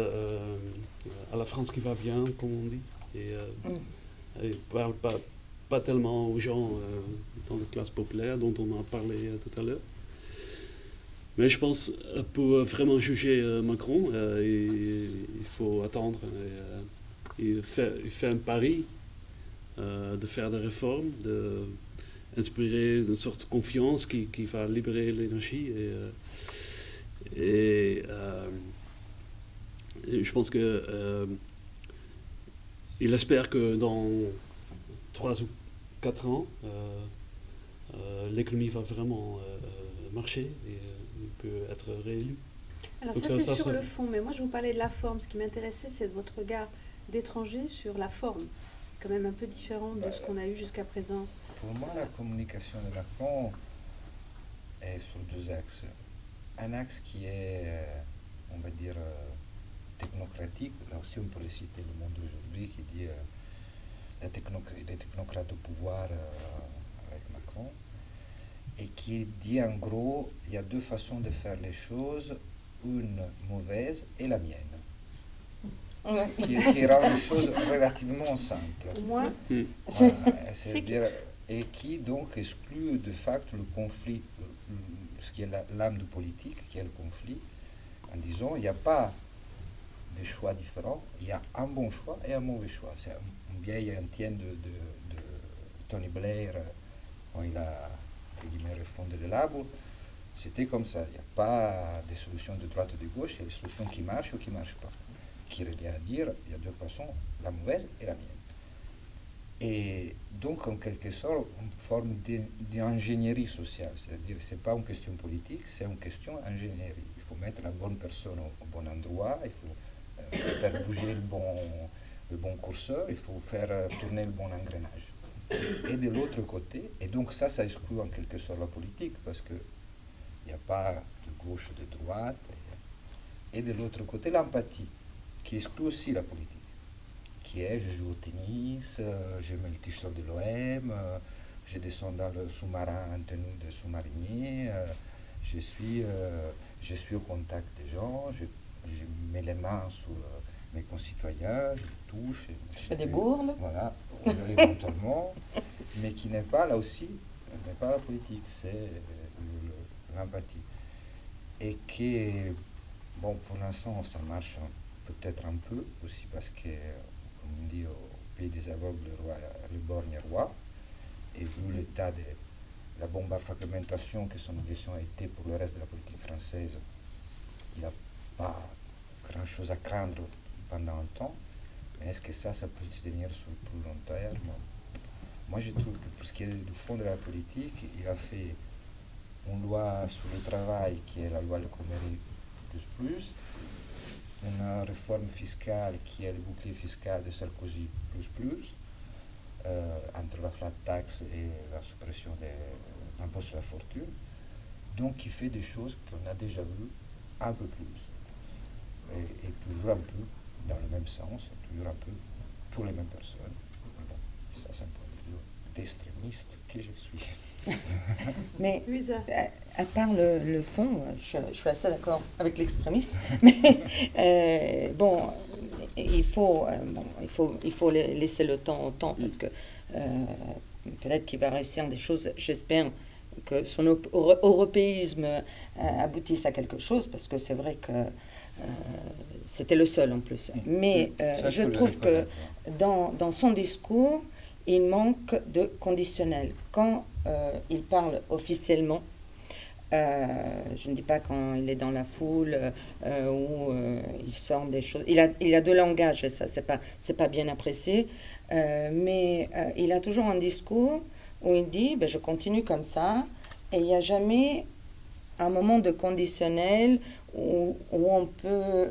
à la France qui va bien, comme on dit. Et il ne parle pas tellement aux gens dans les classes populaires dont on a parlé tout à l'heure. Mais je pense pour vraiment juger Macron, il faut attendre. Il fait un pari de faire des réformes, d'inspirer une sorte de confiance qui va libérer l'énergie. Et je pense que il espère que dans 3 ou 4 ans, l'économie va vraiment marcher et il peut être réélu. Alors Donc ça, c'est sur ça- le fond, mais moi je vous parlais de la forme. Ce qui m'intéressait, c'est de votre regard d'étranger sur la forme. Quand même un peu différent de ce qu'on a eu jusqu'à présent. Pour moi, la communication de Macron est sur 2 axes. Un axe qui est, on va dire, technocratique. Là aussi, on pourrait citer le monde d'aujourd'hui qui dit les technocrates au pouvoir avec Macron. Et qui dit en gros, il y a 2 façons de faire les choses, une mauvaise et la mienne. Ouais. qui rend les choses relativement simples. Au moins, Voilà, C'est c'est-à-dire, et qui donc exclut de facto le conflit, ce qui est l'âme du politique, qui est le conflit, en disant il n'y a pas de choix différents, il y a un bon choix et un mauvais choix. C'est une vieille antienne de Tony Blair, quand il a entre guillemets, refondé le Labour. C'était comme ça, il n'y a pas de solution de droite ou de gauche, il y a des solutions qui marchent ou qui ne marchent pas. Qui revient à dire, il y a deux façons, la mauvaise et la mienne. Et donc, en quelque sorte, une forme d'ingénierie sociale, c'est-à-dire que ce n'est pas une question politique, c'est une question d'ingénierie. Il faut mettre la bonne personne au bon endroit, il faut faire bouger le bon curseur, il faut faire tourner le bon engrenage. Et de l'autre côté, et donc ça exclut en quelque sorte la politique, parce qu'il n'y a pas de gauche ou de droite, et de l'autre côté, l'empathie, qui exclut aussi la politique. Qui est, je joue au tennis, je mets le t-shirt de l'OM, je descends dans le sous-marin en tenue de sous-marinier, je suis au contact des gens, je mets les mains sur mes concitoyens, je touche. Je fais des bourdes. Voilà, éventuellement, mais qui n'est pas là aussi, n'est pas la politique, c'est l'empathie. Et qui, bon, pour l'instant, ça marche peut-être un peu aussi parce que, comme on dit au pays des aveugles, le borgne est roi. Et vu l'état de la bombe à fragmentation que son élection a été pour le reste de la politique française, il n'a pas grand-chose à craindre pendant un temps. Mais est-ce que ça peut se tenir sur le plus long terme? Moi, je trouve que pour ce qui est du fond de la politique, il a fait une loi sur le travail qui est la loi Le Khomri plus, une réforme fiscale qui est le bouclier fiscal de Sarkozy plus, entre la flat tax et la suppression de l'impôt sur la fortune, donc qui fait des choses qu'on a déjà vues un peu plus, et toujours un peu dans le même sens, toujours un peu pour les mêmes personnes. Bon, ça c'est un point de vue d'extrémiste que je suis. Mais Louisa. à part le fond, je suis assez d'accord avec l'extrémiste, mais bon, il faut laisser le temps au temps, parce que peut-être qu'il va réussir des choses, j'espère que son européisme aboutisse à quelque chose, parce que c'est vrai que c'était le seul en plus. Mais je trouve que dans son discours, il manque de conditionnel. Quand il parle officiellement, je ne dis pas quand il est dans la foule où il sort des choses. Il a deux langages, et ça, c'est pas bien apprécié. Mais il a toujours un discours où il dit je continue comme ça, et il n'y a jamais un moment de conditionnel où on peut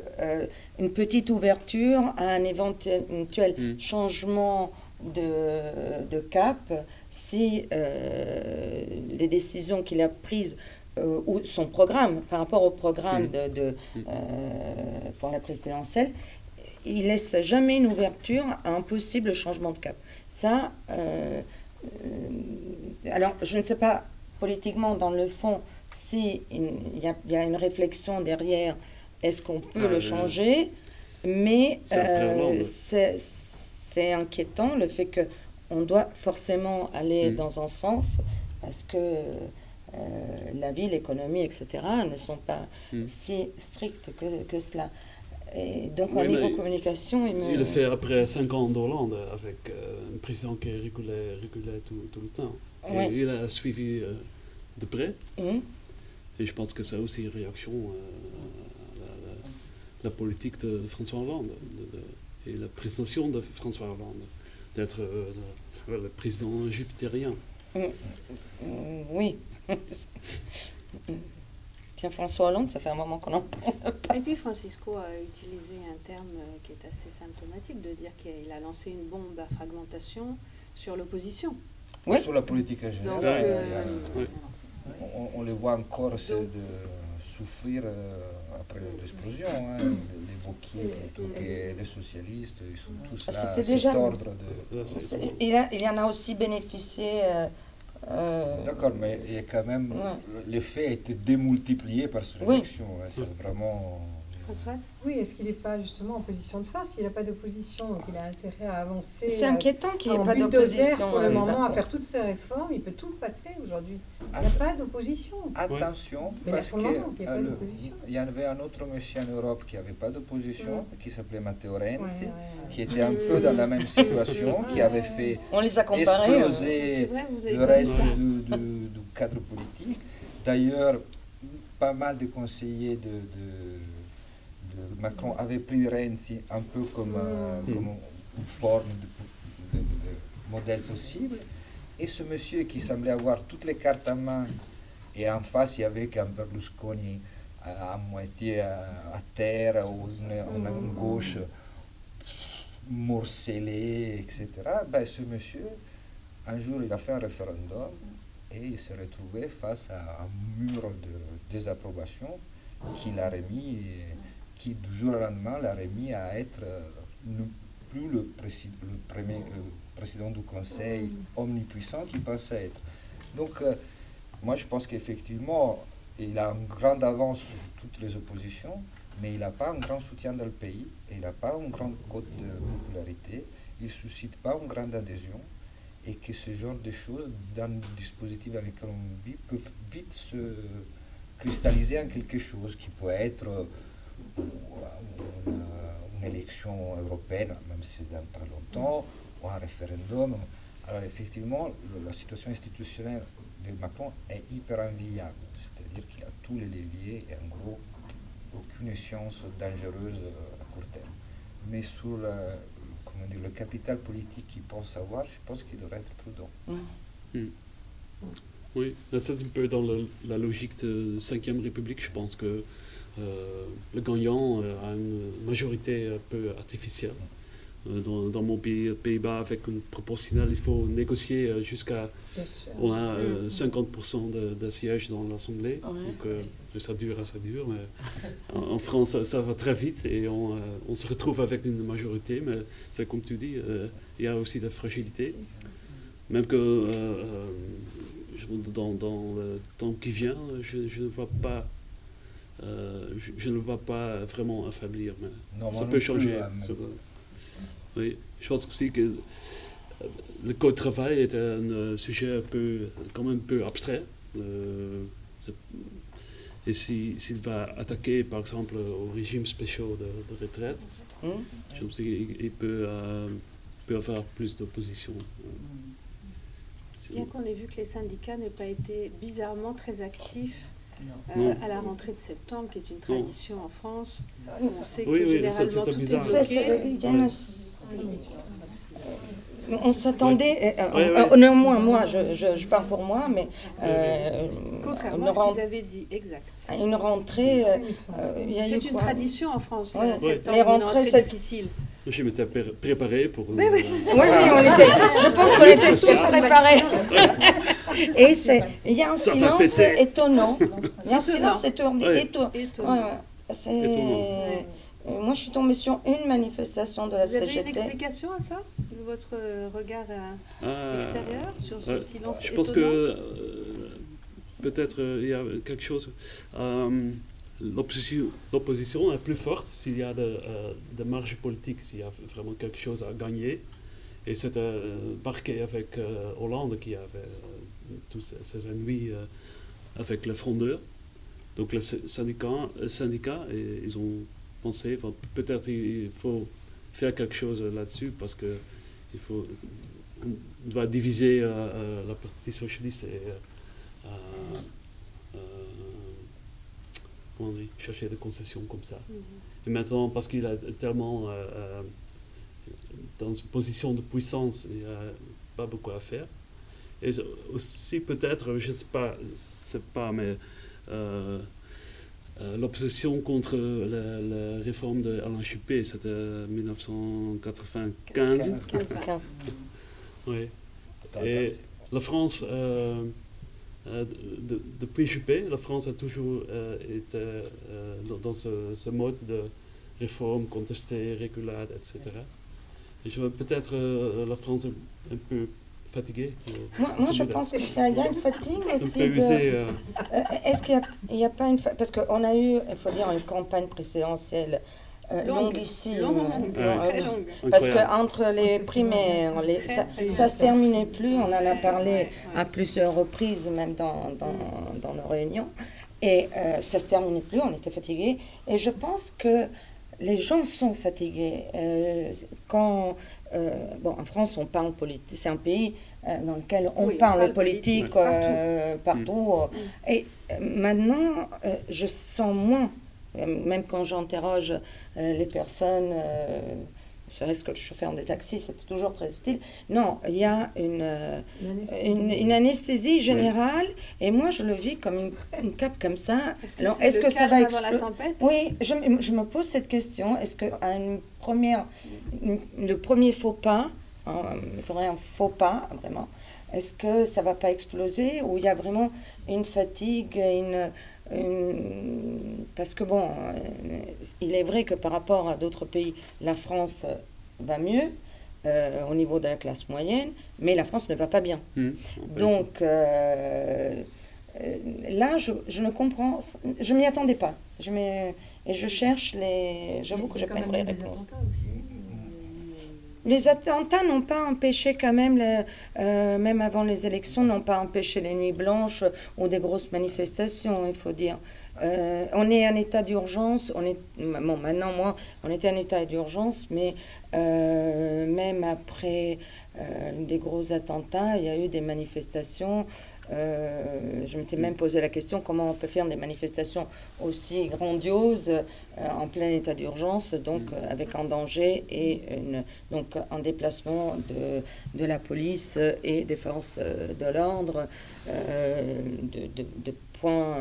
une petite ouverture à un éventuel changement de cap si les décisions qu'il a prises ou son programme par rapport au programme pour la présidentielle, il laisse jamais une ouverture à un possible changement de cap. Ça, alors je ne sais pas politiquement dans le fond si il y a une réflexion derrière, est-ce qu'on peut le changer, mais c'est inquiétant le fait qu'on doit forcément aller dans un sens parce que la vie, l'économie, etc. ne sont pas si strictes que cela. Et donc au niveau communication, il le fait après 5 ans d'Hollande avec un président qui reculait tout le temps. Et il a suivi de près. Et je pense que c'est aussi une réaction à la politique de François Hollande et la présentation de François Hollande d'être le président jupitérien. Oui. Tiens, François Hollande, ça fait un moment qu'on en parle. Et puis Francisco a utilisé un terme qui est assez symptomatique, de dire qu'il a lancé une bombe à fragmentation sur l'opposition. Oui. Sur la politique en général. On les voit encore de souffrir après l'explosion. Les Wauquiez plutôt que les socialistes, ils sont tous là, c'était cet déjà ordre de... Il y en a aussi bénéficié... D'accord, mais il y a quand même... L'effet a été démultiplié par cette élection. C'est vraiment Françoise? Oui, est-ce qu'il n'est pas justement en position de force? Il n'a pas d'opposition, donc il a intérêt à avancer. C'est inquiétant qu'il n'y ait en pas bulldozer d'opposition. pour le moment à d'accord. faire toutes ces réformes. Il peut tout passer aujourd'hui. Il n'y a pas d'opposition. Attention, Mais parce pour le moment, il n'y a pas qu'il d'opposition. y avait un autre monsieur en Europe qui n'avait pas d'opposition, qui s'appelait Matteo Renzi, qui était un peu dans la même situation, qui avait fait On les a comparés. C'est exploser vrai, vous avez le connu reste ça. du cadre politique. D'ailleurs, pas mal de conseillers de Macron avaient pris Renzi un peu comme, comme une forme de modèle possible. Et ce monsieur qui semblait avoir toutes les cartes en main, et en face il y avait un Berlusconi à moitié à terre, ou une gauche morcelée, etc. Ben, ce monsieur, un jour, il a fait un référendum et il s'est retrouvé face à un mur de désapprobation qui l'a remis, qui du jour au lendemain l'a remis à être plus le premier président du Conseil omnipuissant qu'il pensait être. Donc, moi, je pense qu'effectivement, il a une grande avance sur toutes les oppositions, mais il n'a pas un grand soutien dans le pays, et il n'a pas une grande cote de popularité, il ne suscite pas une grande adhésion, et que ce genre de choses, dans le dispositif avec lequel on vit, peuvent vite se cristalliser en quelque chose qui peut être une élection européenne, même si c'est dans très longtemps, ou un référendum. Alors effectivement, la situation institutionnelle de Macron est hyper enviable, c'est-à-dire qu'il a tous les leviers et en gros, aucune échéance dangereuse à court terme. Mais sur le capital politique qu'il pense avoir, je pense qu'il devrait être prudent. Oui, c'est un peu dans la logique de 5e République. Je pense que le gagnant a une majorité un peu artificielle. Dans mon pays, Pays-Bas, avec une proportionnelle, il faut négocier jusqu'à on a 50% de sièges dans l'Assemblée. Donc ça dure, mais en France, ça va très vite et on se retrouve avec une majorité. Mais c'est comme tu dis, il y a aussi des fragilités. Même que dans le temps qui vient, je ne vois pas. Je ne le vois pas vraiment affaiblir, mais Non, ça moi peut non changer. plus, Ça va. Oui, je pense aussi que le code de travail est un sujet quand même un peu abstrait. Et s'il va attaquer, par exemple, au régime spécial de retraite, je pense qu'il peut avoir plus d'opposition. Bien qu'on ait vu que les syndicats n'aient pas été bizarrement très actifs Non. à la rentrée de septembre, qui est une tradition en France. On sait Oui, que oui, généralement c'est tout bizarre. est bloqué. On s'attendait, Oui. néanmoins, moi, je parle pour moi, mais Contrairement à ce qu'ils avaient dit, exact. une rentrée, il y a eu C'est une quoi tradition en France, Oui. septembre, Les une rentrées, rentrée c'est- difficile. Je m'étais préparé pour... Oui, je pense qu'on était tous préparés. Et il y a un Ça fait silence péter. étonnant. Il y a un silence étonnant. Ouais. Étonnant. C'est... Moi, je suis tombée sur une manifestation de la Vous avez une CGT. explication à ça, de votre regard Ah, extérieur sur ce silence je pense étonnant? que peut-être il y a quelque chose. L'opposition est plus forte s'il y a de marge politique, s'il y a vraiment quelque chose à gagner. Et c'était marqué avec Hollande qui avait tous ses ennemis avec les frondeurs. Donc les syndicats ils ont pensé, peut-être il faut faire quelque chose là-dessus parce que on doit diviser la partie socialiste et comment on dit, chercher des concessions comme ça. Et maintenant, parce qu'il est tellement dans une position de puissance, il n'y a pas beaucoup à faire. Et aussi peut-être, je ne sais pas, mais l'opposition contre la réforme de Alain Juppé, c'était 1995. Oui. Et la France, depuis Juppé, la France a toujours été dans ce mode de réforme contestée, régulade, etc. Et je vois peut-être la France un peu fatigué. Moi, je pense qu'il y a une fatigue Un aussi. peu usé. Est-ce qu'il n'y a, pas une... Parce qu'on a eu, il faut dire, une campagne présidentielle longuissime. Très longue. Parce Incroyable. qu'entre les primaires, ça se terminait plus, on en a parlé Ouais. à plusieurs reprises, même dans nos réunions, et ça se terminait plus, on était fatigués. Et je pense que les gens sont fatigués. En France, on parle politique, c'est un pays dans lequel on Oui, on parle parle politique politique, partout. Et maintenant, je sens moins, même quand j'interroge les personnes, serait-ce que le chauffeur de taxi, c'est toujours très utile. Non, il y a une anesthésie générale, et moi je le vis comme une cape comme ça. Alors, est-ce que ça va avant la exploser? tempête? Oui, je me pose cette question. Est-ce que le premier faux pas, il faudrait un faux pas, vraiment, est-ce que ça va pas exploser, ou il y a vraiment une fatigue, parce que bon, il est vrai que par rapport à d'autres pays, la France va mieux au niveau de la classe moyenne, mais la France ne va pas bien. Donc là, je ne comprends, je m'y attendais pas. Et je cherche j'avoue que j'ai pas une vraie réponse. Les attentats n'ont pas empêché quand même, même avant les élections, n'ont pas empêché les nuits blanches ou des grosses manifestations, il faut dire. On est en état d'urgence, maintenant, moi, on était en état d'urgence, mais même après des gros attentats, il y a eu des manifestations. Je m'étais même posé la question comment on peut faire des manifestations aussi grandioses en plein état d'urgence, donc avec un danger et donc un déplacement de la police et des forces de l'ordre, de points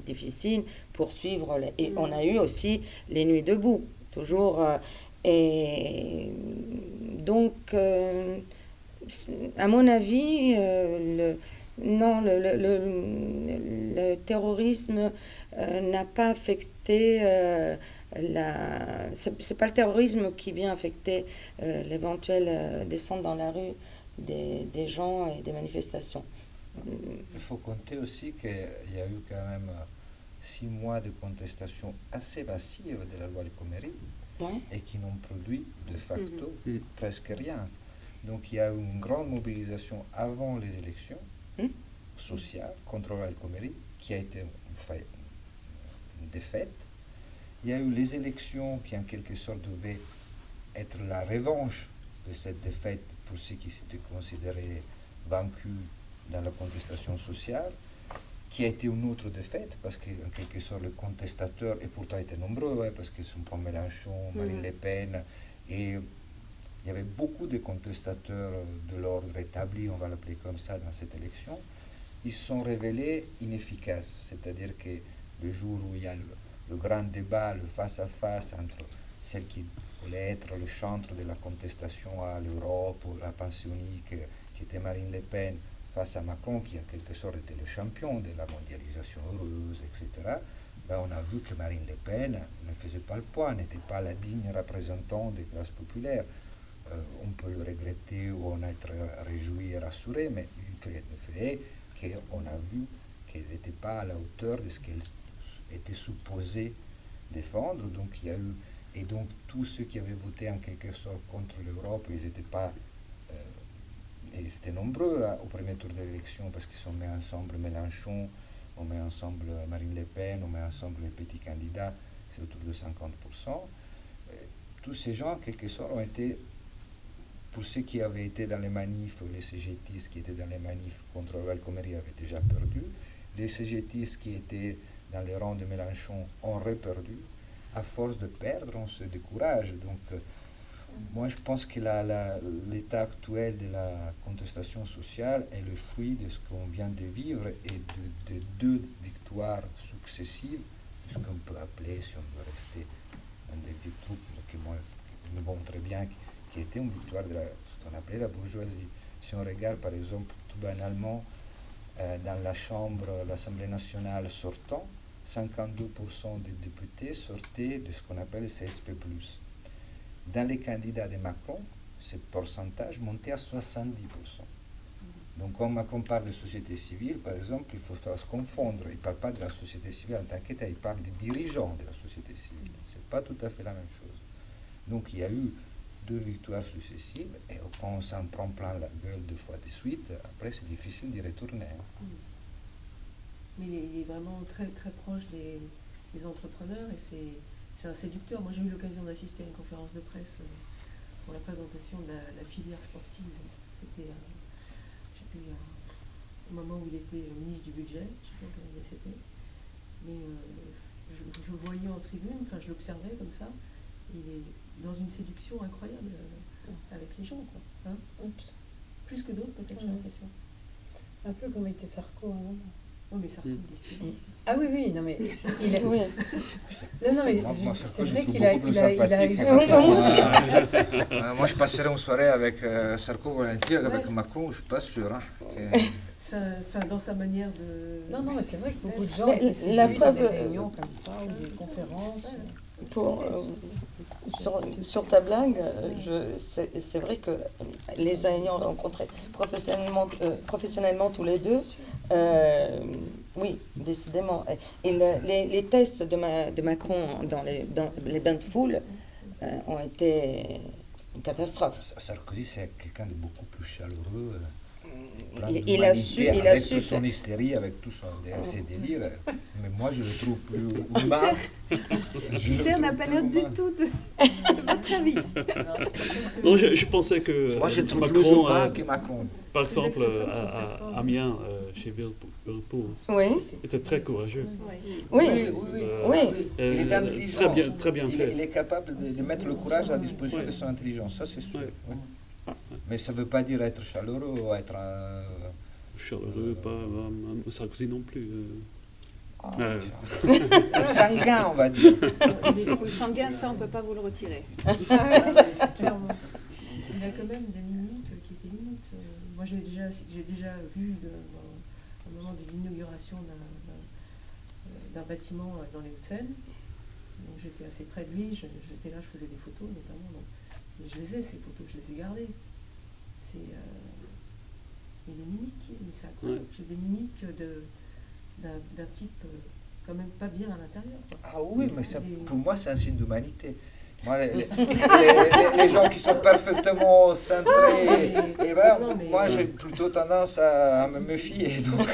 difficiles pour suivre. Et on a eu aussi les nuits debout, toujours. Et donc... à mon avis, le terrorisme n'a pas affecté c'est pas le terrorisme qui vient affecter l'éventuelle descente dans la rue des gens et des manifestations. Il faut compter aussi qu'il y a eu quand même 6 mois de contestation assez massive de la loi El Khomri, Ouais. et qui n'ont produit de facto presque rien. Donc il y a eu une grande mobilisation avant les élections sociales contre la loi El Khomri, qui a été une défaite. Il y a eu les élections qui en quelque sorte devaient être la revanche de cette défaite pour ceux qui s'étaient considérés vaincus dans la contestation sociale, qui a été une autre défaite, parce qu'en quelque sorte les contestataires, et pourtant étaient nombreux, parce qu'ils sont pour Mélenchon, Marine Le Pen, et il y avait beaucoup de contestateurs de l'ordre établi, on va l'appeler comme ça, dans cette élection. Ils sont révélés inefficaces, c'est-à-dire que le jour où il y a le grand débat, le face-à-face entre celle qui voulait être le chantre de la contestation à l'Europe, ou la pensée unique, qui était Marine Le Pen, face à Macron, qui en quelque sorte était le champion de la mondialisation heureuse, etc., ben on a vu que Marine Le Pen ne faisait pas le poids, n'était pas la digne représentante des classes populaires. On peut le regretter ou en être réjoui et rassuré, mais le fait est qu'on a vu qu'elle n'était pas à la hauteur de ce qu'elle était supposée défendre. Donc il y a eu, et donc tous ceux qui avaient voté en quelque sorte contre l'Europe, ils n'étaient pas, et ils étaient nombreux au premier tour de l'élection, parce qu'ils ont mis ensemble Mélenchon, on met ensemble Marine Le Pen, on met ensemble les petits candidats, c'est autour de 50%. Tous ces gens, en quelque sorte, ont été, pour ceux qui avaient été dans les manifs, les CGTistes qui étaient dans les manifs contre El Khomri avaient déjà perdu. Les CGTistes qui étaient dans les rangs de Mélenchon ont reperdu. À force de perdre, on se décourage. Donc, moi, je pense que l'état actuel de la contestation sociale est le fruit de ce qu'on vient de vivre et de 2 victoires successives, ce qu'on peut appeler, si on veut rester dans des victoires qui me vont très bien, qui était une victoire de ce qu'on appelait la bourgeoisie. Si on regarde par exemple tout banalement dans la Chambre, l'Assemblée nationale sortant, 52% des députés sortaient de ce qu'on appelle le CSP+. Dans les candidats de Macron, ce pourcentage montait à 70%. Donc quand Macron parle de société civile, par exemple, il faut pas se confondre. Il ne parle pas de la société civile en tant que telle, il parle des dirigeants de la société civile. Ce n'est pas tout à fait la même chose. Donc il y a eu 2 victoires successives, et quand on s'en prend plein la gueule 2 fois de suite, après c'est difficile d'y retourner. Mais il est vraiment très très proche des entrepreneurs et c'est un séducteur. Moi j'ai eu l'occasion d'assister à une conférence de presse pour la présentation de la filière sportive. C'était au moment où il était ministre du budget, je ne sais pas quelle année c'était, mais je le voyais en tribune, enfin je l'observais comme ça, il est dans une séduction incroyable avec les gens, quoi. Hein, plus que d'autres peut-être, j'ai l'impression. Un peu comme était Sarko à un moment. Oui, mais Sarko, il est Ah oui, oui, non mais il est... Oui. Non, mais Moi, Sarko, c'est je vrai le trouve qu'il a, beaucoup plus il a eu... sympathique. Moi, je passerai une soirée avec Sarko volontiers, avec Ouais. Macron, je ne suis pas sûr. Hein, dans sa manière de... Non, mais c'est vrai que beaucoup de gens Mais qui la assistent à des preuve, réunions comme ça, ou des conférences... Pour, sur ta blague, c'est vrai que les ayant rencontrés professionnellement tous les deux, oui, décidément. Et les tests de Macron dans les bains de foule ont été une catastrophe. Sarkozy, c'est quelqu'un de beaucoup plus chaleureux. Il a su avec toute son hystérie, avec tout ses délires. Mais moi, je le trouve plus humain. Peter n'a pas l'air du tout de votre avis. Non, je pensais que Moi, je le trouve plus Macron, humain que Macron. par exemple, à Amiens, chez Whirlpool, Oui, était très courageux. oui, oui. Il est intelligent. Très bien fait. Il est capable de mettre le courage à la disposition Ouais. de son intelligence, ça c'est sûr. Ouais. Ouais. Mais ça ne veut pas dire être chaleureux ou être Chaleureux, pas Sarkozy non plus. sanguin, on va dire. Le sanguin, ça, on ne peut pas vous le retirer. Clairement. Il a quand même des limites qui étaient limites. Moi, j'ai déjà vu au moment de l'inauguration d'un bâtiment dans les Hauts-de-Seine. Donc j'étais assez près de lui, j'étais là, je faisais des photos notamment. Donc, mais je les ai, ces photos, je les ai gardées. C'est mais les mimiques, mais c'est incroyable. J'ai des mimiques d'un type quand même pas bien à l'intérieur, quoi. Ah oui, mais ça, pour moi c'est un signe d'humanité. Moi, les gens qui sont parfaitement centrés, et ben, Non, mais- moi j'ai plutôt tendance à me méfier. Donc,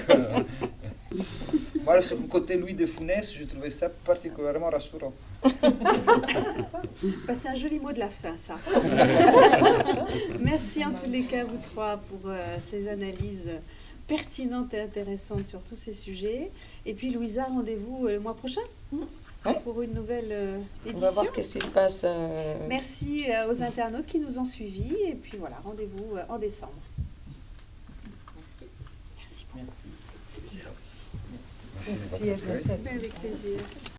moi, ce côté Louis de Funès, je trouvais ça particulièrement rassurant. Bah, c'est un joli mot de la fin, ça. Merci en tous les cas, vous trois, pour ces analyses pertinentes et intéressantes sur tous ces sujets. Et puis, Louisa, rendez-vous le mois prochain Ouais. pour une nouvelle On va édition. voir qu'est-ce qui se passe. Merci aux internautes qui nous ont suivis. Et puis voilà, rendez-vous en décembre. Merci. Merci. Merci de votre Merci à accueil. tous. Avec plaisir.